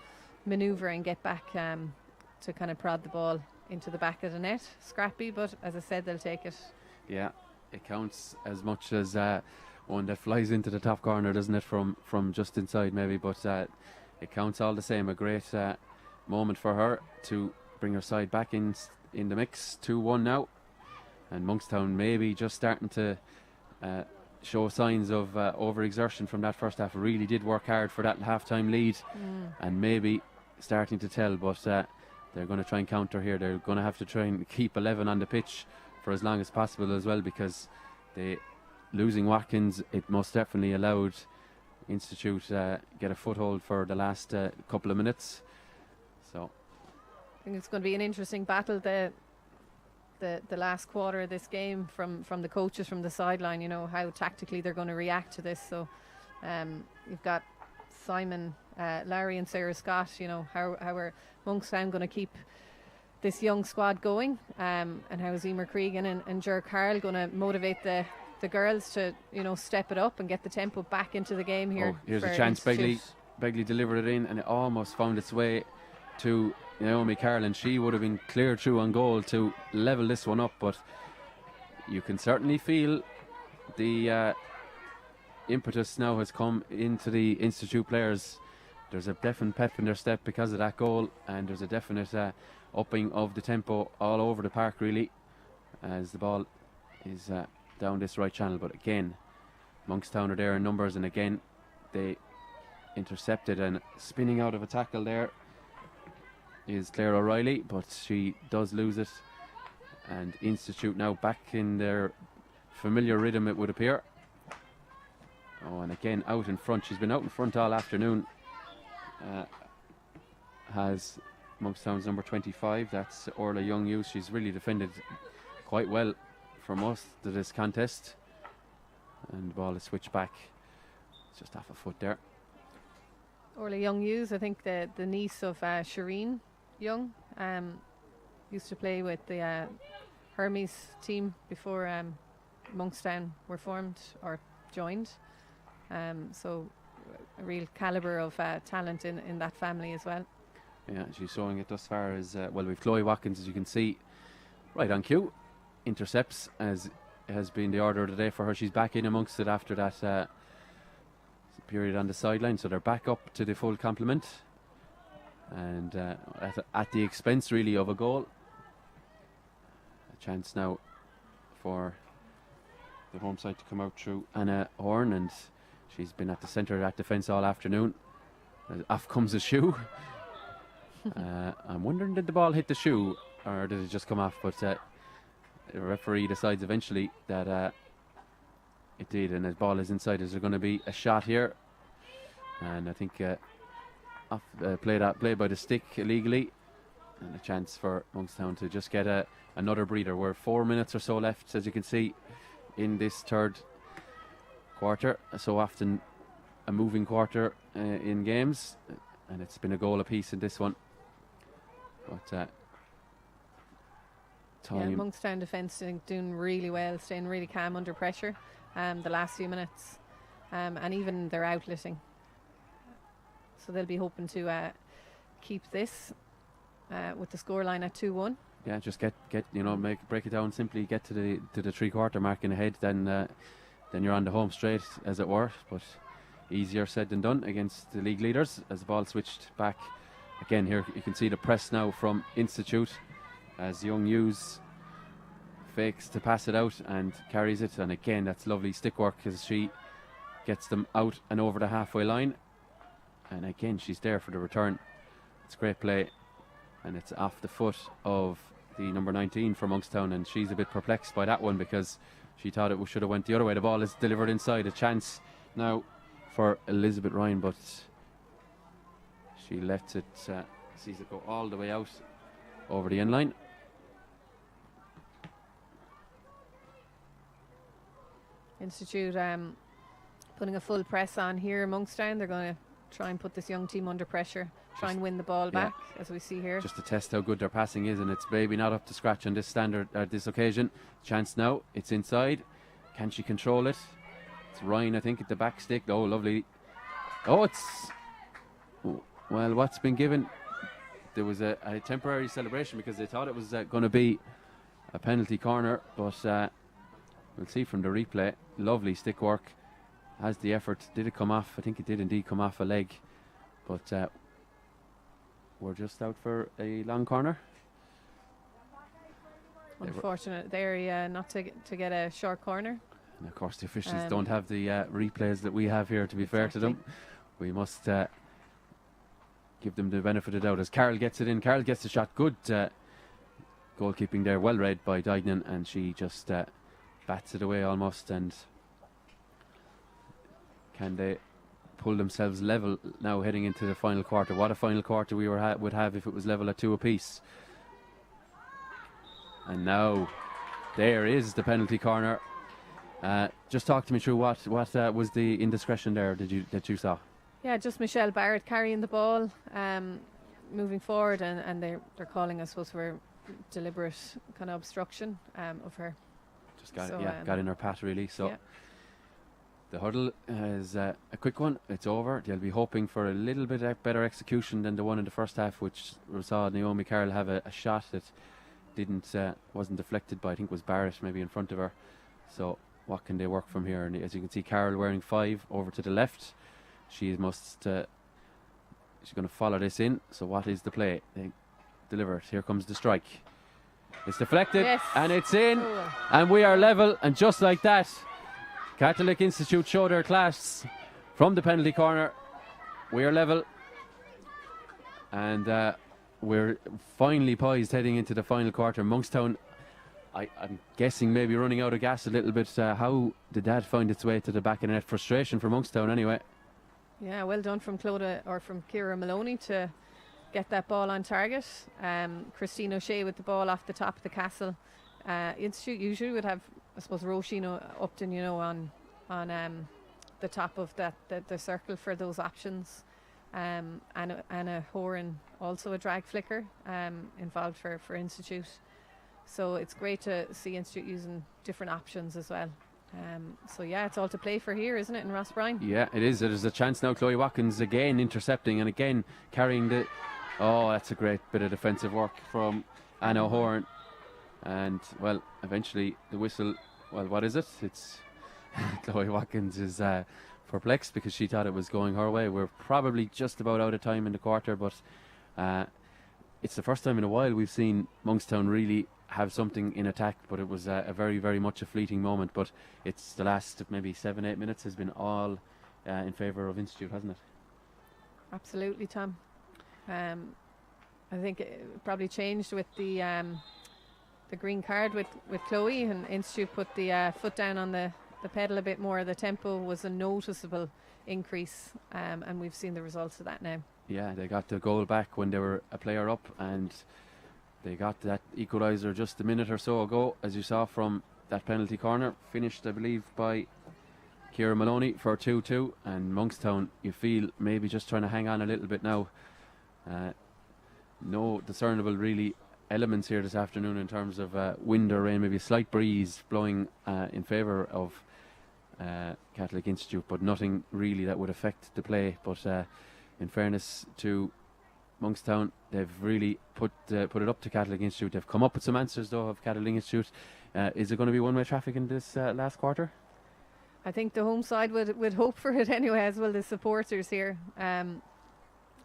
S2: manoeuvre and get back to kind of prod the ball into the back of the net. Scrappy, but as I said, they'll take it.
S1: Yeah, it counts as much as one that flies into the top corner, doesn't it, from just inside maybe, but it counts all the same. A great moment for her to bring her side back in the mix. 2-1 now, and Monkstown maybe just starting to show signs of overexertion from that first half. Really did work hard for that half-time lead, and maybe starting to tell, but they're going to try and counter here. They're going to have to try and keep 11 on the pitch for as long as possible as well, because losing Watkins, it most definitely allowed Institute get a foothold for the last couple of minutes. So
S2: I think it's going to be an interesting battle, the last quarter of this game, from the coaches from the sideline, you know, how tactically they're going to react to this. So you've got Simon, Larry and Sarah Scott, you know, how are Monkstown going to keep this young squad going, and how is Emer Cregan and Ger Carl going to motivate the girls to, you know, step it up and get the tempo back into the game here.
S1: Here's a chance. Begley delivered it in, and it almost found its way to Naomi Carlin. She would have been clear through on goal to level this one up, but you can certainly feel the impetus now has come into the Institute players. There's a definite pep in their step because of that goal, and there's a definite upping of the tempo all over the park, really, as the ball is down this right channel. But again, Monkstown are there in numbers, and again they intercepted, and spinning out of a tackle there is Claire O'Reilly, but she does lose it, and Institute now back in their familiar rhythm, it would appear. Oh, and again out in front. She's been out in front all afternoon. Has Monkstown's number 25, that's Orla Young. She's really defended quite well for most of this contest, and the ball is switched back. It's just off a foot there.
S2: Orla Young I think the niece of Shireen Young, used to play with the Hermes team before Monkstown were formed or joined, so a real calibre of talent in that family as well.
S1: Yeah, she's showing it thus far as well. We've Chloe Watkins, as you can see, right on cue, intercepts, as has been the order of the day for her. She's back in amongst it after that period on the sideline, so they're back up to the full complement, and at the expense really of a goal. A chance now for the home side to come out through Anna Horn, and she's been at the centre of that defence all afternoon. Off comes a shoe. I'm wondering, did the ball hit the shoe or did it just come off? But the referee decides eventually that it did, and the ball is inside. Is there going to be a shot here? And I think play by the stick illegally, and a chance for Monkstown to just get another breather. We're 4 minutes or so left, as you can see, in this third quarter. So often a moving quarter in games, and it's been a goal apiece in this one. But
S2: Monkstown defence doing really well, staying really calm under pressure the last few minutes, and even their outletting. So they'll be hoping to keep this with the scoreline at 2-1.
S1: Yeah, just get break it down simply, get to the 3/4 mark in the head, then you're on the home straight, as it were. But easier said than done against the league leaders, as the ball switched back. Again, here you can see the press now from Institute, as Young Hughes fakes to pass it out and carries it, and again that's lovely stick work as she gets them out and over the halfway line, and again she's there for the return. It's great play, and it's off the foot of the number 19 for Monkstown, and she's a bit perplexed by that one because she thought it should have went the other way. The ball is delivered inside. A chance now for Elizabeth Ryan, but she lets it, sees it go all the way out over the end line.
S2: Institute putting a full press on here. Monkstown, they're going to try and put this young team under pressure, try and win the ball back, as we see here.
S1: Just to test how good their passing is, and it's maybe not up to scratch on this standard this occasion. Chance now, it's inside. Can she control it? It's Ryan, I think, at the back stick. Oh, lovely. Oh, well, what's been given? There was a temporary celebration because they thought it was going to be a penalty corner, but we'll see from the replay. Lovely stick work. Has the effort. Did it come off? I think it did indeed come off a leg, but we're just out for a long corner.
S2: Unfortunate there, yeah, not to get a short corner.
S1: And of course the officials don't have the replays that we have here, to be fair to them. We must give them the benefit of the doubt as Carol gets it in. Carol gets the shot. Good goalkeeping there, well read by Dignan, and she just bats it away almost. And can they pull themselves level now heading into the final quarter? What a final quarter we would have if it was level at 2 apiece. And now there is the penalty corner. Just talk to me through what was the indiscretion there that you saw.
S2: Yeah, just Michelle Barrett carrying the ball, moving forward, and they're calling, I suppose, for deliberate kind of obstruction of her.
S1: Just got in her path really. So the hurdle is a quick one. It's over. They'll be hoping for a little bit better execution than the one in the first half, which we saw Naomi Carroll have a shot that wasn't deflected by, I think it was Barrett maybe in front of her. So what can they work from here? And as you can see, Carroll wearing 5 over to the left. She must she's going to follow this in. So what is the play? They deliver it. Here comes the strike. It's deflected, and it's in, and we are level. And just like that, Catholic Institute show their class from the penalty corner. We are level, and we're finally poised heading into the final quarter. Monkstown, I'm guessing, maybe running out of gas a little bit. How did that find its way to the back of the net? Frustration for Monkstown anyway.
S2: Yeah, well done from Ciara Maloney to get that ball on target. Christine O'Shea with the ball off the top of the castle. Institute usually would have, I suppose, Roisin Upton, on the top of the circle for those options. Anna Horan, also a drag flicker, involved for Institute. So it's great to see Institute using different options as well. So yeah, it's all to play for here, isn't it, in Rossbrine?
S1: Yeah, it is. There's a chance now. Chloe Watkins again intercepting and again carrying the... Oh, that's a great bit of defensive work from Anna Horan. And, well, eventually the whistle... Well, what is it? It's... Chloe Watkins is perplexed because she thought it was going her way. We're probably just about out of time in the quarter, but it's the first time in a while we've seen Monkstown really have something in attack, but it was a very, very much a fleeting moment. But it's the last maybe 7-8 minutes has been all in favour of Institute, hasn't it?
S2: Absolutely, Tom. I think it probably changed with the green card with Chloe, and Institute put the foot down on the pedal a bit more. The tempo was a noticeable increase, and we've seen the results of that now. Yeah,
S1: they got the goal back when they were a player up, and they got that equaliser just a minute or so ago, as you saw from that penalty corner, finished, I believe, by Ciara Maloney for 2-2. And Monkstown, you feel, maybe just trying to hang on a little bit now. No discernible really elements here this afternoon in terms of wind or rain, maybe a slight breeze blowing in favour of Catholic Institute, but nothing really that would affect the play. But in fairness to Monkstown, they've really put it up to Catholic Institute. They've come up with some answers though of Catholic Institute. Is it going to be one-way traffic in this last quarter?
S2: I think the home side would hope for it anyway, as well the supporters here.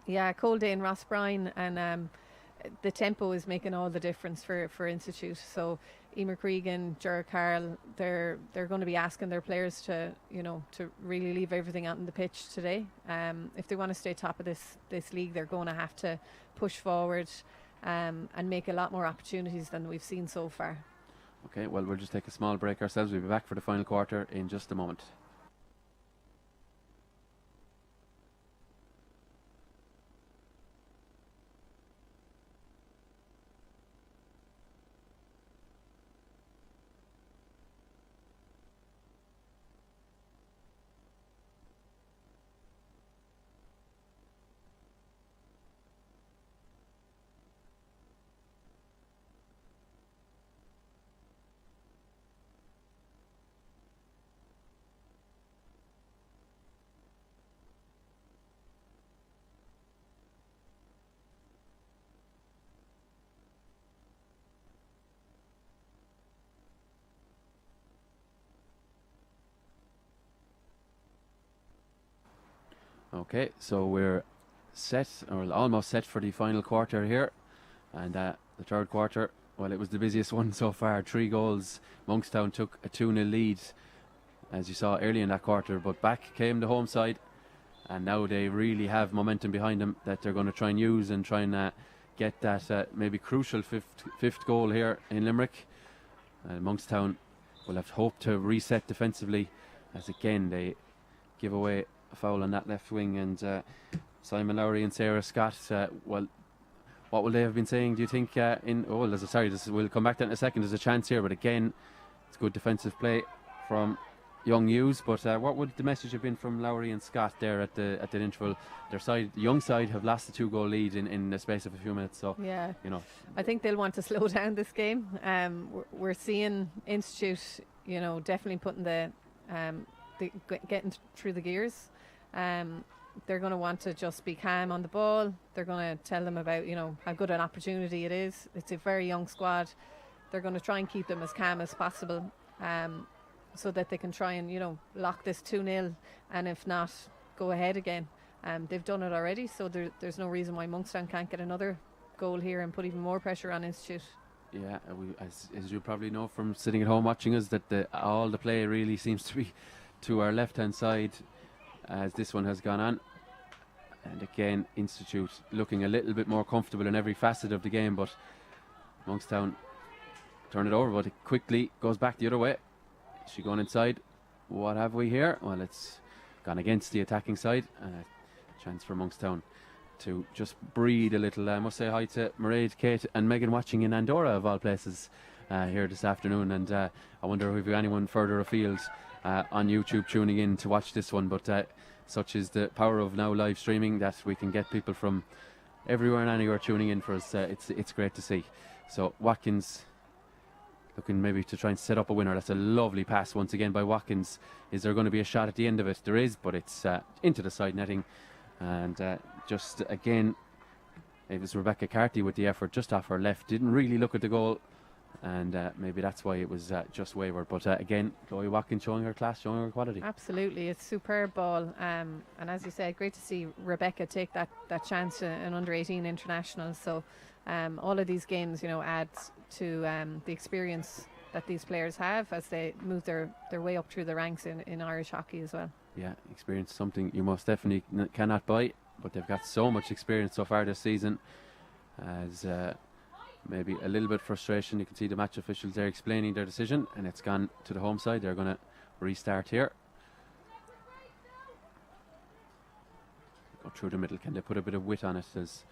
S2: Yeah, cold day in Rossbrine, and the tempo is making all the difference for Institute. So Emer Cregan, Gerard Carl, they're going to be asking their players to really leave everything out on the pitch today. If they want to stay top of this league, they're going to have to push forward and make a lot more opportunities than we've seen so far.
S1: Okay, well, we'll just take a small break ourselves. We'll be back for the final quarter in just a moment. Okay, so we're set, or almost set, for the final quarter here. And the third quarter, well, it was the busiest one so far. 3 goals. Monkstown took a 2-0 lead, as you saw early in that quarter. But back came the home side. And now they really have momentum behind them that they're going to try and use and try and get that maybe crucial fifth goal here in Limerick. Monkstown will have hope to reset defensively, as again they give away a foul on that left wing. And Simon Lowry and Sarah Scott, well, what will they have been saying, do you think? We'll come back to that in a second. There's a chance here, but again, it's good defensive play from young Hughes. But what would the message have been from Lowry and Scott there at the interval? Their side, the young side, have lost a 2-goal lead in the space of a few minutes. So
S2: yeah, I think they'll want to slow down this game. We're seeing Institute, definitely putting getting through the gears. They're going to want to just be calm on the ball. They're going to tell them about how good an opportunity it is. It's a very young squad. They're going to try and keep them as calm as possible, so that they can try and lock this 2-0, and if not, go ahead again. They've done it already, so there's no reason why Monkstown can't get another goal here and put even more pressure on Institute.
S1: Yeah, as you probably know from sitting at home watching us, that all the play really seems to be to our left-hand side as this one has gone on. And again, Institute looking a little bit more comfortable in every facet of the game, but Monkstown turn it over, but it quickly goes back the other way. Is she going inside? What have we here? Well, it's gone against the attacking side. Chance for Monkstown to just breathe a little. I must say hi to Mairead, Kate and Megan watching in Andorra, of all places, here this afternoon. And I wonder if we've anyone further afield on YouTube tuning in to watch this one. But such is the power of now live streaming, that we can get people from everywhere and anywhere tuning in for us. It's great to see. So Watkins looking maybe to try and set up a winner. That's a lovely pass once again by Watkins. Is there going to be a shot at the end of it? There is, but it's into the side netting. And just again, it was Rebecca Carty with the effort just off her left. Didn't really look at the goal, and maybe that's why it was just wayward. But again, Chloe Watkins showing her class, showing her quality.
S2: Absolutely, it's superb ball. And as you said, great to see Rebecca take that chance in under-18 international. So all of these games, add to the experience that these players have as they move their way up through the ranks in Irish hockey as well.
S1: Yeah, experience, something you most definitely cannot buy, but they've got so much experience so far this season. As maybe a little bit frustration, you can see the match officials there explaining their decision, and it's gone to the home side. They're going to restart here. Go through the middle. Can they put a bit of wit on it? As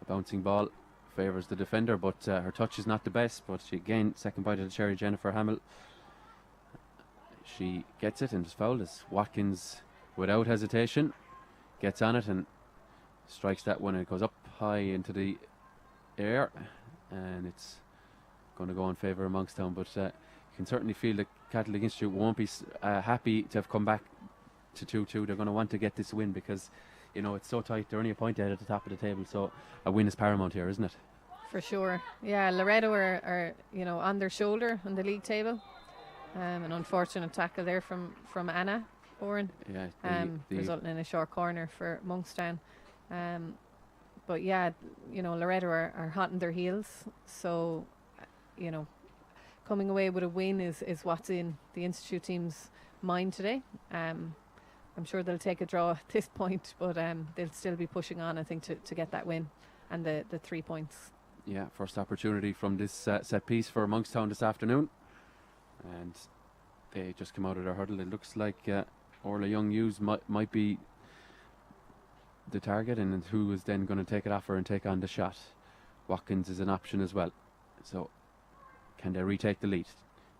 S1: a bouncing ball favours the defender, but her touch is not the best. But she, again, second bite of the cherry, Jennifer Hamill. She gets it and is fouled as Watkins, without hesitation, gets on it and strikes that one. It goes up high into the air, and it's going to go in favour of Monkstown. But you can certainly feel the Catholic Institute won't be happy to have come back to 2-2. They're going to want to get this win because, it's so tight. They're only a point ahead at the top of the table, so a win is paramount here, isn't it?
S2: For sure. Yeah, Loreto are on their shoulder on the league table. An unfortunate tackle there from Anna Oren,
S1: yeah,
S2: resulting in a short corner for Monkstown. But yeah, Loreto are hot in their heels. So, coming away with a win is what's in the Institute team's mind today. I'm sure they'll take a draw at this point, but they'll still be pushing on, I think, to get that win and the 3 points.
S1: Yeah, first opportunity from this set piece for Monkstown this afternoon. And they just come out of their hurdle. It looks like Orla Young Hughes might be the target, and who is then going to take it off her and take on the shot. Watkins is an option as well. So can they retake the lead?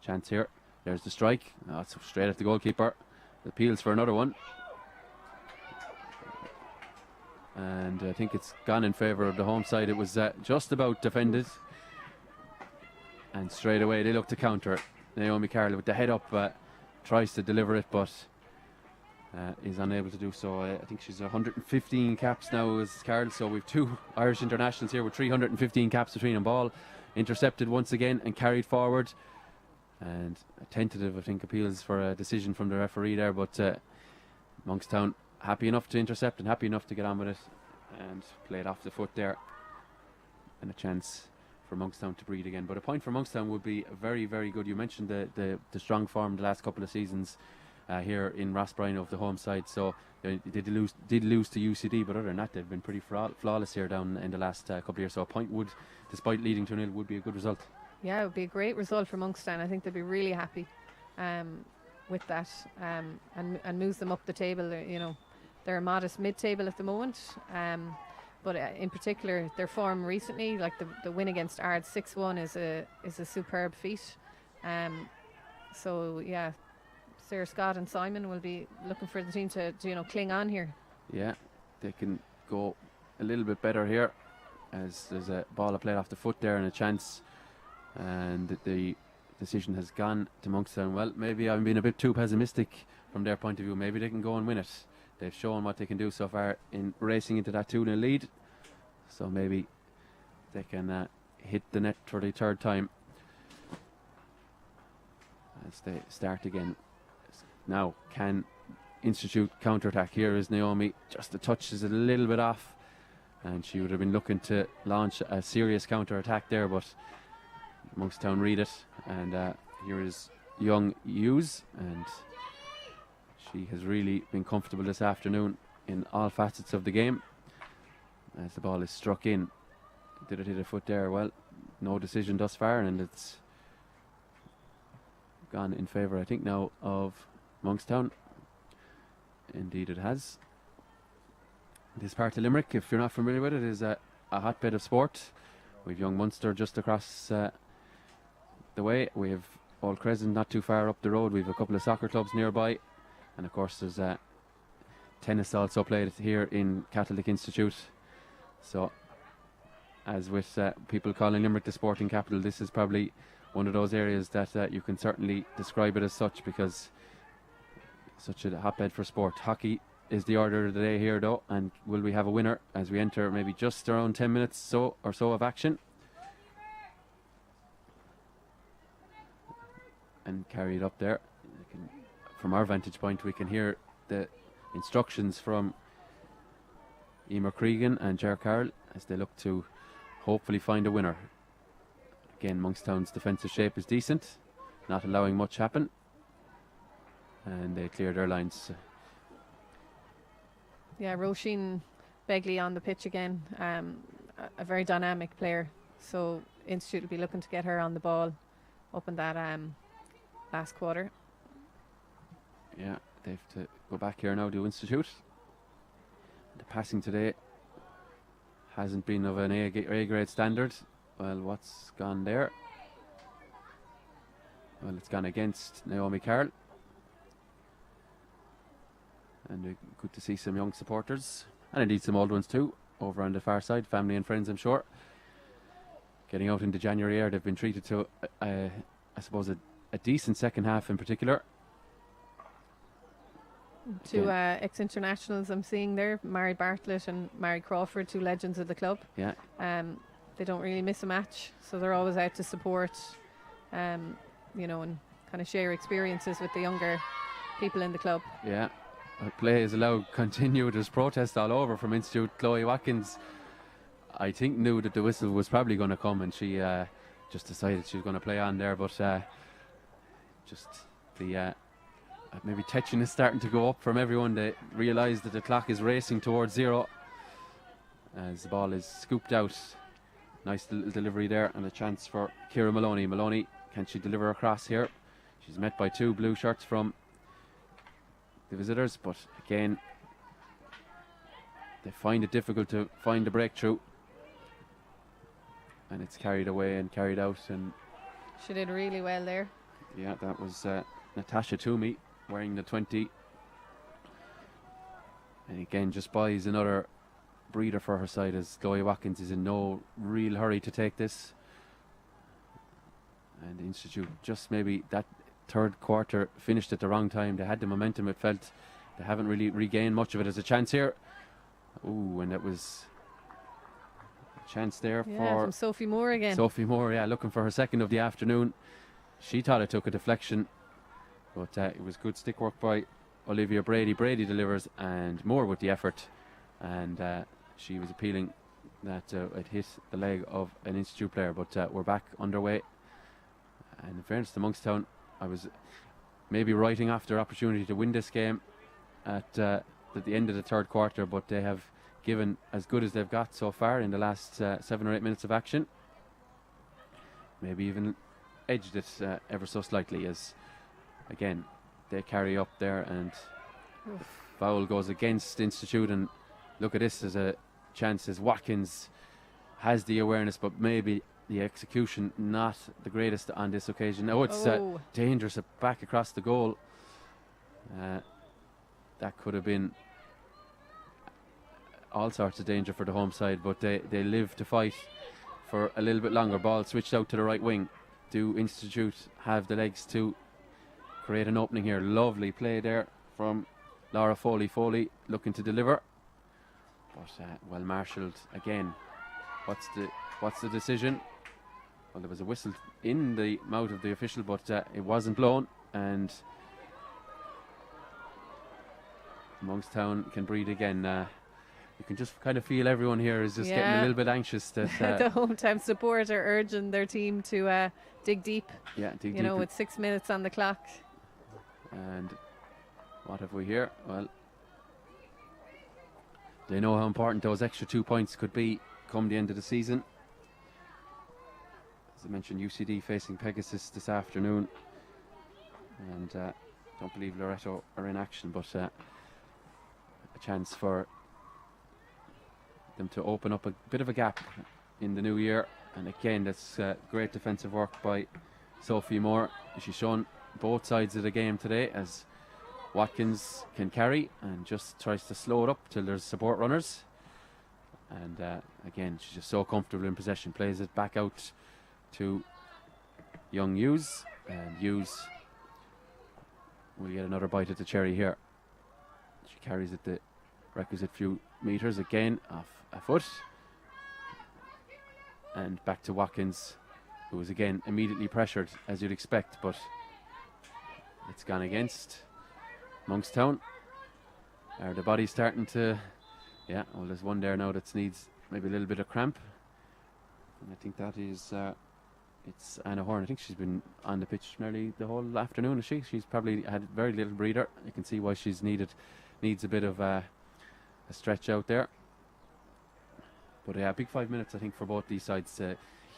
S1: Chance here. There's the strike. Oh, it's straight at the goalkeeper. Appeals for another one. And I think it's gone in favour of the home side. It was just about defended. And straight away they look to counter it. Naomi Carroll with the head up tries to deliver it, but is unable to do so. I think she's 115 caps now as Carroll, so we've 2 Irish internationals here with 315 caps between them. Ball intercepted once again and carried forward, and a tentative, I think, appeals for a decision from the referee there, but Monkstown happy enough to intercept and happy enough to get on with it and play it off the foot there, and a chance for Monkstown to breathe again. But a point for Monkstown would be very, very good. You mentioned the strong form the last couple of seasons here in Rossbrine of the home side, so they did lose to UCD, but other than that they've been pretty flawless here down in the last couple of years, so a point would, despite leading 2-0, would be a good result. Yeah,
S2: it would be a great result for Monkstown. I think they'd be really happy with that, and moves them up the table. They're a modest mid-table at the moment, but in particular their form recently, like the win against Ard 6-1 is a superb feat. So yeah, Sarah Scott and Simon will be looking for the team to cling on here. Yeah,
S1: they can go a little bit better here, as there's a ball played off the foot there and a chance, and the decision has gone to Monkstown. Well, maybe I'm being a bit too pessimistic from their point of view. Maybe they can go and win it. They've shown what they can do so far in racing into that 2-0 lead, so maybe they can hit the net for the 3rd time as they start again. Now, can Institute counter-attack? Here is Naomi, just the touch is a little bit off, and she would have been looking to launch a serious counter-attack there, but Monkstown read it, and here is Young Hughes, and she has really been comfortable this afternoon in all facets of the game as the ball is struck in. Did it hit a foot there? Well, no decision thus far, and it's gone in favour, I think, now of Monkstown. Indeed it has. This part of Limerick, if you're not familiar with it, is a hotbed of sport. We've Young Munster just across the way. We have Old Crescent not too far up the road. We have a couple of soccer clubs nearby, and of course there's tennis also played here in Catholic Institute. So as with people calling Limerick the sporting capital, this is probably one of those areas that you can certainly describe it as such, because such a hotbed for sport. Hockey is the order of the day here though, and will we have a winner as we enter maybe just around 10 minutes or so of action? And carry it up there. From our vantage point we can hear the instructions from Emer Cregan and Ger Carroll as they look to hopefully find a winner. Again, Monkstown's defensive shape is decent, not allowing much happen, and they clear their lines.
S2: Yeah, Roisin Begley on the pitch again, a very dynamic player, so Institute will be looking to get her on the ball up in that last quarter.
S1: Yeah, they have to go back here now to Institute. The passing today hasn't been of an A grade standard. Well, what's gone there? Well, it's gone against Naomi Carroll. And good to see some young supporters, and indeed some old ones too, over on the far side, family and friends I'm sure. Getting out into January air, they've been treated to, I suppose, a decent second half in particular.
S2: Two ex-internationals I'm seeing there, Mary Bartlett and Mary Crawford, two legends of the club.
S1: Yeah.
S2: They don't really miss a match, so they're always out to support, and kind of share experiences with the younger people in the club.
S1: Yeah. Play is allowed continue. There's protest all over from Institute. Chloe Watkins I think knew that the whistle was probably going to come, and she just decided she was going to play on there. But just the maybe tension is starting to go up from everyone. They realise that the clock is racing towards 0 as the ball is scooped out. Nice little delivery there, and a chance for Ciara Maloney. Maloney, can she deliver across here? She's met by 2 blue shirts from the visitors, but again they find it difficult to find the breakthrough, and it's carried away and carried out. And
S2: she did really well there.
S1: Yeah, that was Natasha Toomey wearing the 20, and again just buys another breather for her side, as Chloe Watkins is in no real hurry to take this. And the Institute just maybe that third quarter finished at the wrong time. They had the momentum, it felt. They haven't really regained much of it. As a chance here. Ooh, and it was a chance there for
S2: from Sophie Moore again.
S1: Sophie Moore, yeah, looking for her second of the afternoon. She thought it took a deflection, but it was good stick work by Olivia Brady. Brady delivers, and Moore with the effort, and she was appealing that it hit the leg of an Institute player. But we're back underway, and in fairness to Monkstown, I was maybe writing off their opportunity to win this game at the end of the third quarter, but they have given as good as they've got so far in the last 7 or 8 minutes of action. Maybe even edged it ever so slightly, as again they carry up there, and the foul goes against Institute. And look at this as a chance, as Watkins has the awareness, but maybe the execution not the greatest on this occasion. Oh, it's dangerous back across the goal. That could have been all sorts of danger for the home side, but they live to fight for a little bit longer. Ball switched out to the right wing. Do Institute have the legs to create an opening here? Lovely play there from Laura Foley. Foley looking to deliver, but well marshalled again. What's the decision? Well, there was a whistle in the mouth of the official, but it wasn't blown, and Monkstown can breathe again. You can just kind of feel everyone here is just getting a little bit anxious. That
S2: the hometown support are urging their team to dig deep.
S1: Yeah, dig deep.
S2: You know, with 6 minutes on the clock.
S1: And what have we here? Well, they know how important those extra 2 points could be come the end of the season. As I mentioned, UCD facing Pegasus this afternoon, and don't believe Loreto are in action, but a chance for them to open up a bit of a gap in the new year. And again, that's great defensive work by Sophie Moore. She's shown both sides of the game today, as Watkins can carry and just tries to slow it up till there's support runners. And again, she's just so comfortable in possession, plays it back out to young Hughes, and Hughes will get another bite at the cherry here. She carries it the requisite few meters, again off a foot, and back to Watkins, who was again immediately pressured as you'd expect, but it's gone against Monkstown. Are the bodies starting to, well, there's one there now that needs maybe a little bit of cramp, and I think that is it's Anna Horn. I think she's been on the pitch nearly the whole afternoon, is she? She's probably had very little breather. You can see why she's needs a bit of a stretch out there. But big 5 minutes, I think, for both these sides.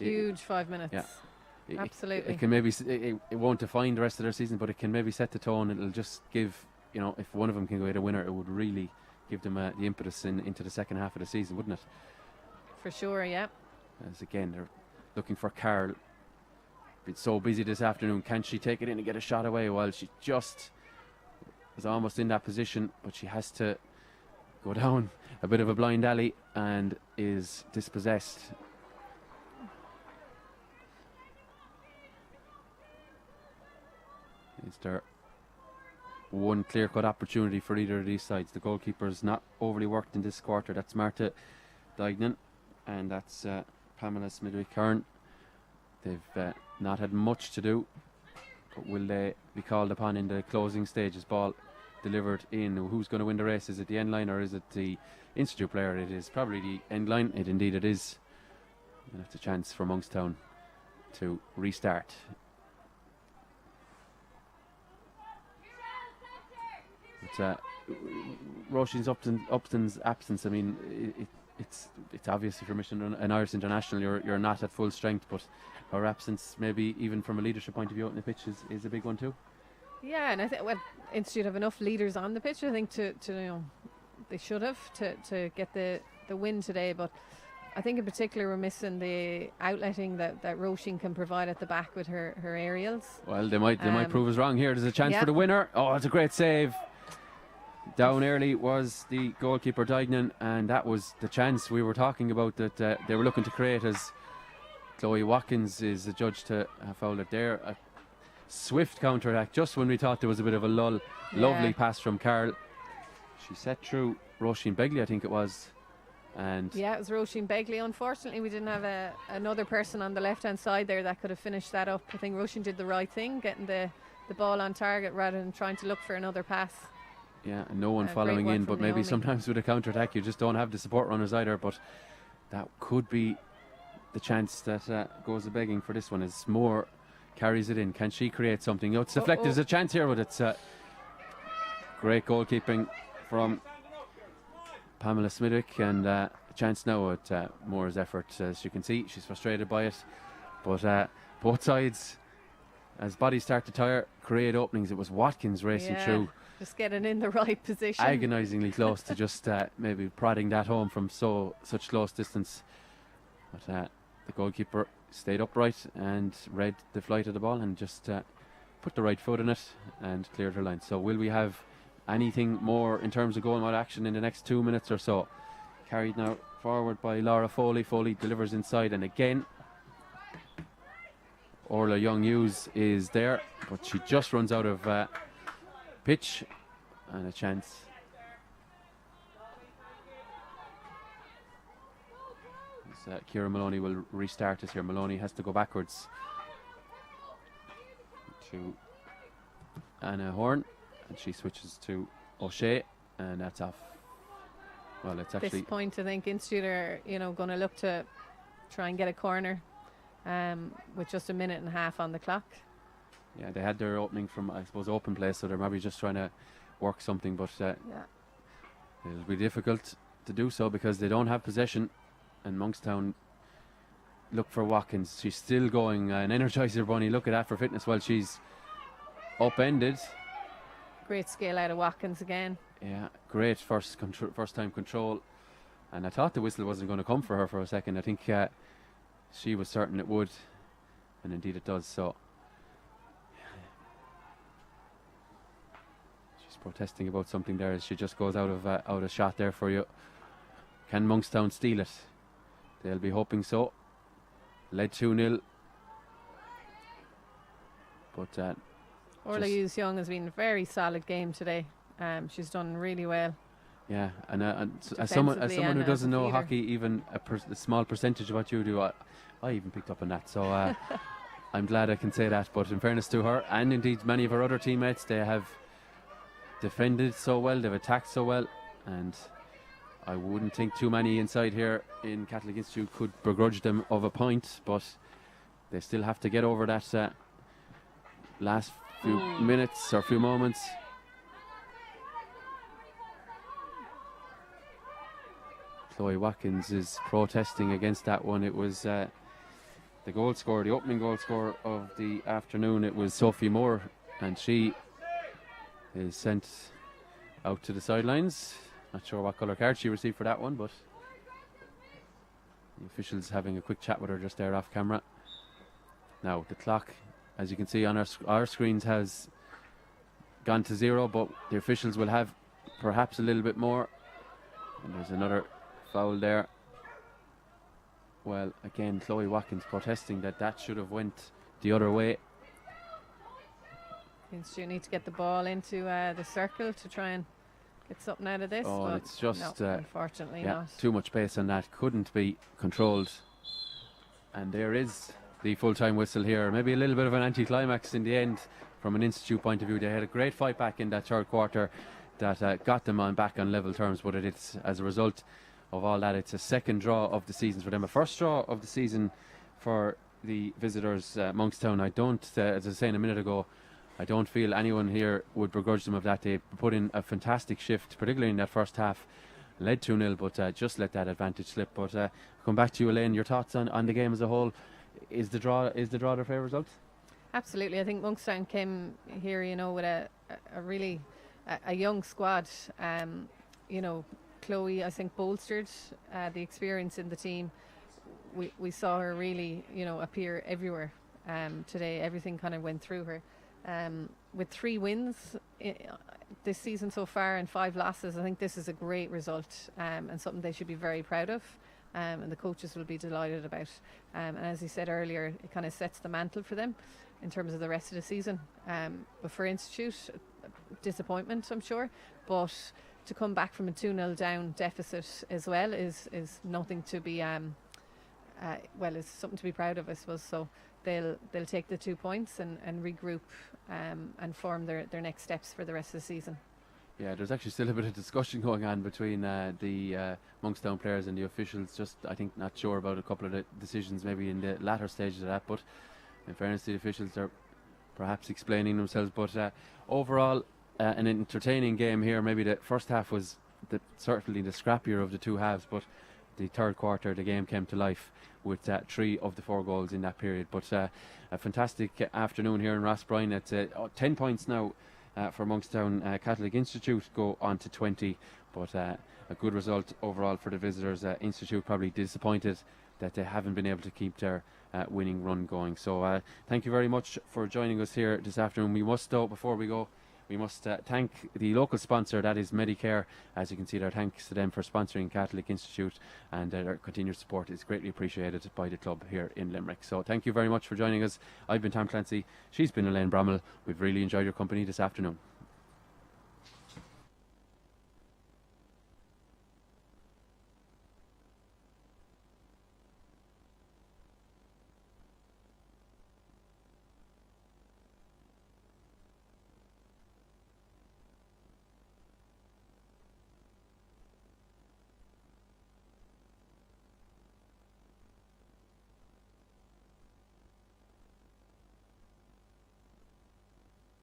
S2: Huge 5 minutes. Yeah, absolutely.
S1: It can maybe it won't define the rest of their season, but it can maybe set the tone. It'll just give, if one of them can go get a winner, it would really give them the impetus into the second half of the season, wouldn't it? For
S2: sure, yeah.
S1: As again, they're looking for Carl. Been so busy this afternoon. Can she take it in and get a shot away? Well, she just was almost in that position, but she has to go down a bit of a blind alley and is dispossessed. Is there one clear-cut opportunity for either of these sides? The goalkeeper's not overly worked in this quarter. That's Marta Dignan, and that's Pamela Smidwick-Kern. They've not had much to do, but will they be called upon in the closing stages? Ball delivered in. Who's going to win the race? Is it the end line or is it the Institute player? It is probably the end line. Indeed it is. And it's a chance for Monkstown to restart. But Roisin's Upton's absence, I mean, it's obviously from an Irish international you're not at full strength, but her absence, maybe even from a leadership point of view out in the pitch, is a big one too.
S2: Yeah, and I think Institute have enough leaders on the pitch. I think to they should have to get the win today, but I think in particular we're missing the outletting that Roisin can provide at the back with her aerials.
S1: Well, they might prove us wrong here. There's a chance for the winner. Oh, it's a great save. Down early was the goalkeeper Dignan, and that was the chance we were talking about that they were looking to create, as Chloe Watkins is adjudged to have fouled it there. A swift counter-attack just when we thought there was a bit of a lull. Lovely pass from Carl. She set through Roisin Begley, I think it was. And
S2: yeah, it was Roisin Begley. Unfortunately, we didn't have another person on the left-hand side there that could have finished that up. I think Roisin did the right thing, getting the ball on target rather than trying to look for another pass.
S1: Yeah, and no one following in, but maybe sometimes with a counter-attack you just don't have the support runners either, but that could be the chance that goes a-begging for this one, as Moore carries it in. Can she create something? It's deflected. There's a chance here, but it's great goalkeeping from Pamela Smidwick, and a chance now at Moore's effort. As you can see, she's frustrated by it, but both sides, as bodies start to tire, create openings. It was Watkins racing through,
S2: just getting in the right position,
S1: agonisingly close to just maybe prodding that home from such close distance, but the goalkeeper stayed upright and read the flight of the ball and just put the right foot in it and cleared her line. So will we have anything more in terms of going out action in the next 2 minutes or so? Carried now forward by Laura Foley. Foley delivers inside, and again Orla Young-Hughes is there, but she just runs out of pitch, and a chance. Ciara Maloney will restart us here. Maloney has to go backwards to Anna Horn, and she switches to O'Shea, and that's off. Well, it's actually,
S2: at this point I think Institute are going to look to try and get a corner with just a minute and a half on the clock.
S1: Yeah, they had their opening from, I suppose, open play, so they're maybe just trying to work something, but it'll be difficult to do so because they don't have possession, and Monkstown look for Watkins. She's still going, an Energizer Bunny, look at that for fitness while she's upended.
S2: Great skill out of Watkins again.
S1: Yeah, great first time control, and I thought the whistle wasn't going to come for her for a second. I think she was certain it would, and indeed it does. So she's protesting about something there as she just goes out of shot there for you. Can Monkstown steal it? They'll be hoping so. Led 2-0, but
S2: Orla Young has been a very solid game today. She's done really well.
S1: Yeah, and as someone who doesn't know hockey even a small percentage of what you do, I even picked up on that. So I'm glad I can say that. But in fairness to her, and indeed many of her other teammates, they have defended so well, they've attacked so well, and I wouldn't think too many inside here in Catholic Institute could begrudge them of a point, but they still have to get over that last few minutes or few moments. Chloe Watkins is protesting against that one. It was the goal scorer, the opening goal scorer of the afternoon. It was Sophie Moore, and she is sent out to the sidelines. Not sure what colour card she received for that one, but the officials having a quick chat with her just there off camera. Now the clock, as you can see on our screens, has gone to 0, but the officials will have perhaps a little bit more. And there's another foul there. Well, again, Chloe Watkins protesting that should have went the other way.
S2: You need to get the ball into the circle to try and get something out of this.
S1: Oh, it's just
S2: unfortunately not.
S1: Too much pace on that, couldn't be controlled. And there is the full-time whistle here. Maybe a little bit of an anticlimax in the end from an Institute point of view. They had a great fight back in that third quarter. that got them on back on level terms. But it's as a result of all that, it's a second draw of the season for them, a first draw of the season for the visitors, Monkstown. I don't, as I was saying a minute ago, I don't feel anyone here would begrudge them of that. They put in a fantastic shift, particularly in that first half. Led 2-0, but just let that advantage slip. But come back to you, Elaine. Your thoughts on the game as a whole? Is the draw their favourite result?
S2: Absolutely. I think Monkstown came here, with a really a young squad. Chloe, I think, bolstered the experience in the team. We saw her really, appear everywhere today. Everything kind of went through her. With 3 wins this season so far and 5 losses, I think this is a great result and something they should be very proud of, and the coaches will be delighted about. And as you said earlier, it kind of sets the mantle for them in terms of the rest of the season. But for Institute, disappointment, I'm sure, but to come back from a 2-0 down deficit as well is nothing to be it's something to be proud of, I suppose. So they'll take the 2 points and regroup and form their next steps for the rest of the season.
S1: Yeah, there's actually still a bit of discussion going on between the Monkstown players and the officials. Just, I think, not sure about a couple of the decisions maybe in the latter stages of that, but in fairness to the officials, they're perhaps explaining themselves. But overall, an entertaining game here. Maybe the first half was certainly the scrappier of the 2 halves, but the third quarter the game came to life with 3 of the 4 goals in that period. But a fantastic afternoon here in Rossbrine. It's 10 points now for Monkstown. Catholic Institute go on to 20, but a good result overall for the visitors. Institute probably disappointed that they haven't been able to keep their winning run going. So thank you very much for joining us here this afternoon. We must, though, before we go, we must thank the local sponsor, that is Medicare. As you can see there, thanks to them for sponsoring Catholic Institute, and their continued support is greatly appreciated by the club here in Limerick. So thank you very much for joining us. I've been Tom Clancy, she's been Elaine Brommel. We've really enjoyed your company this afternoon.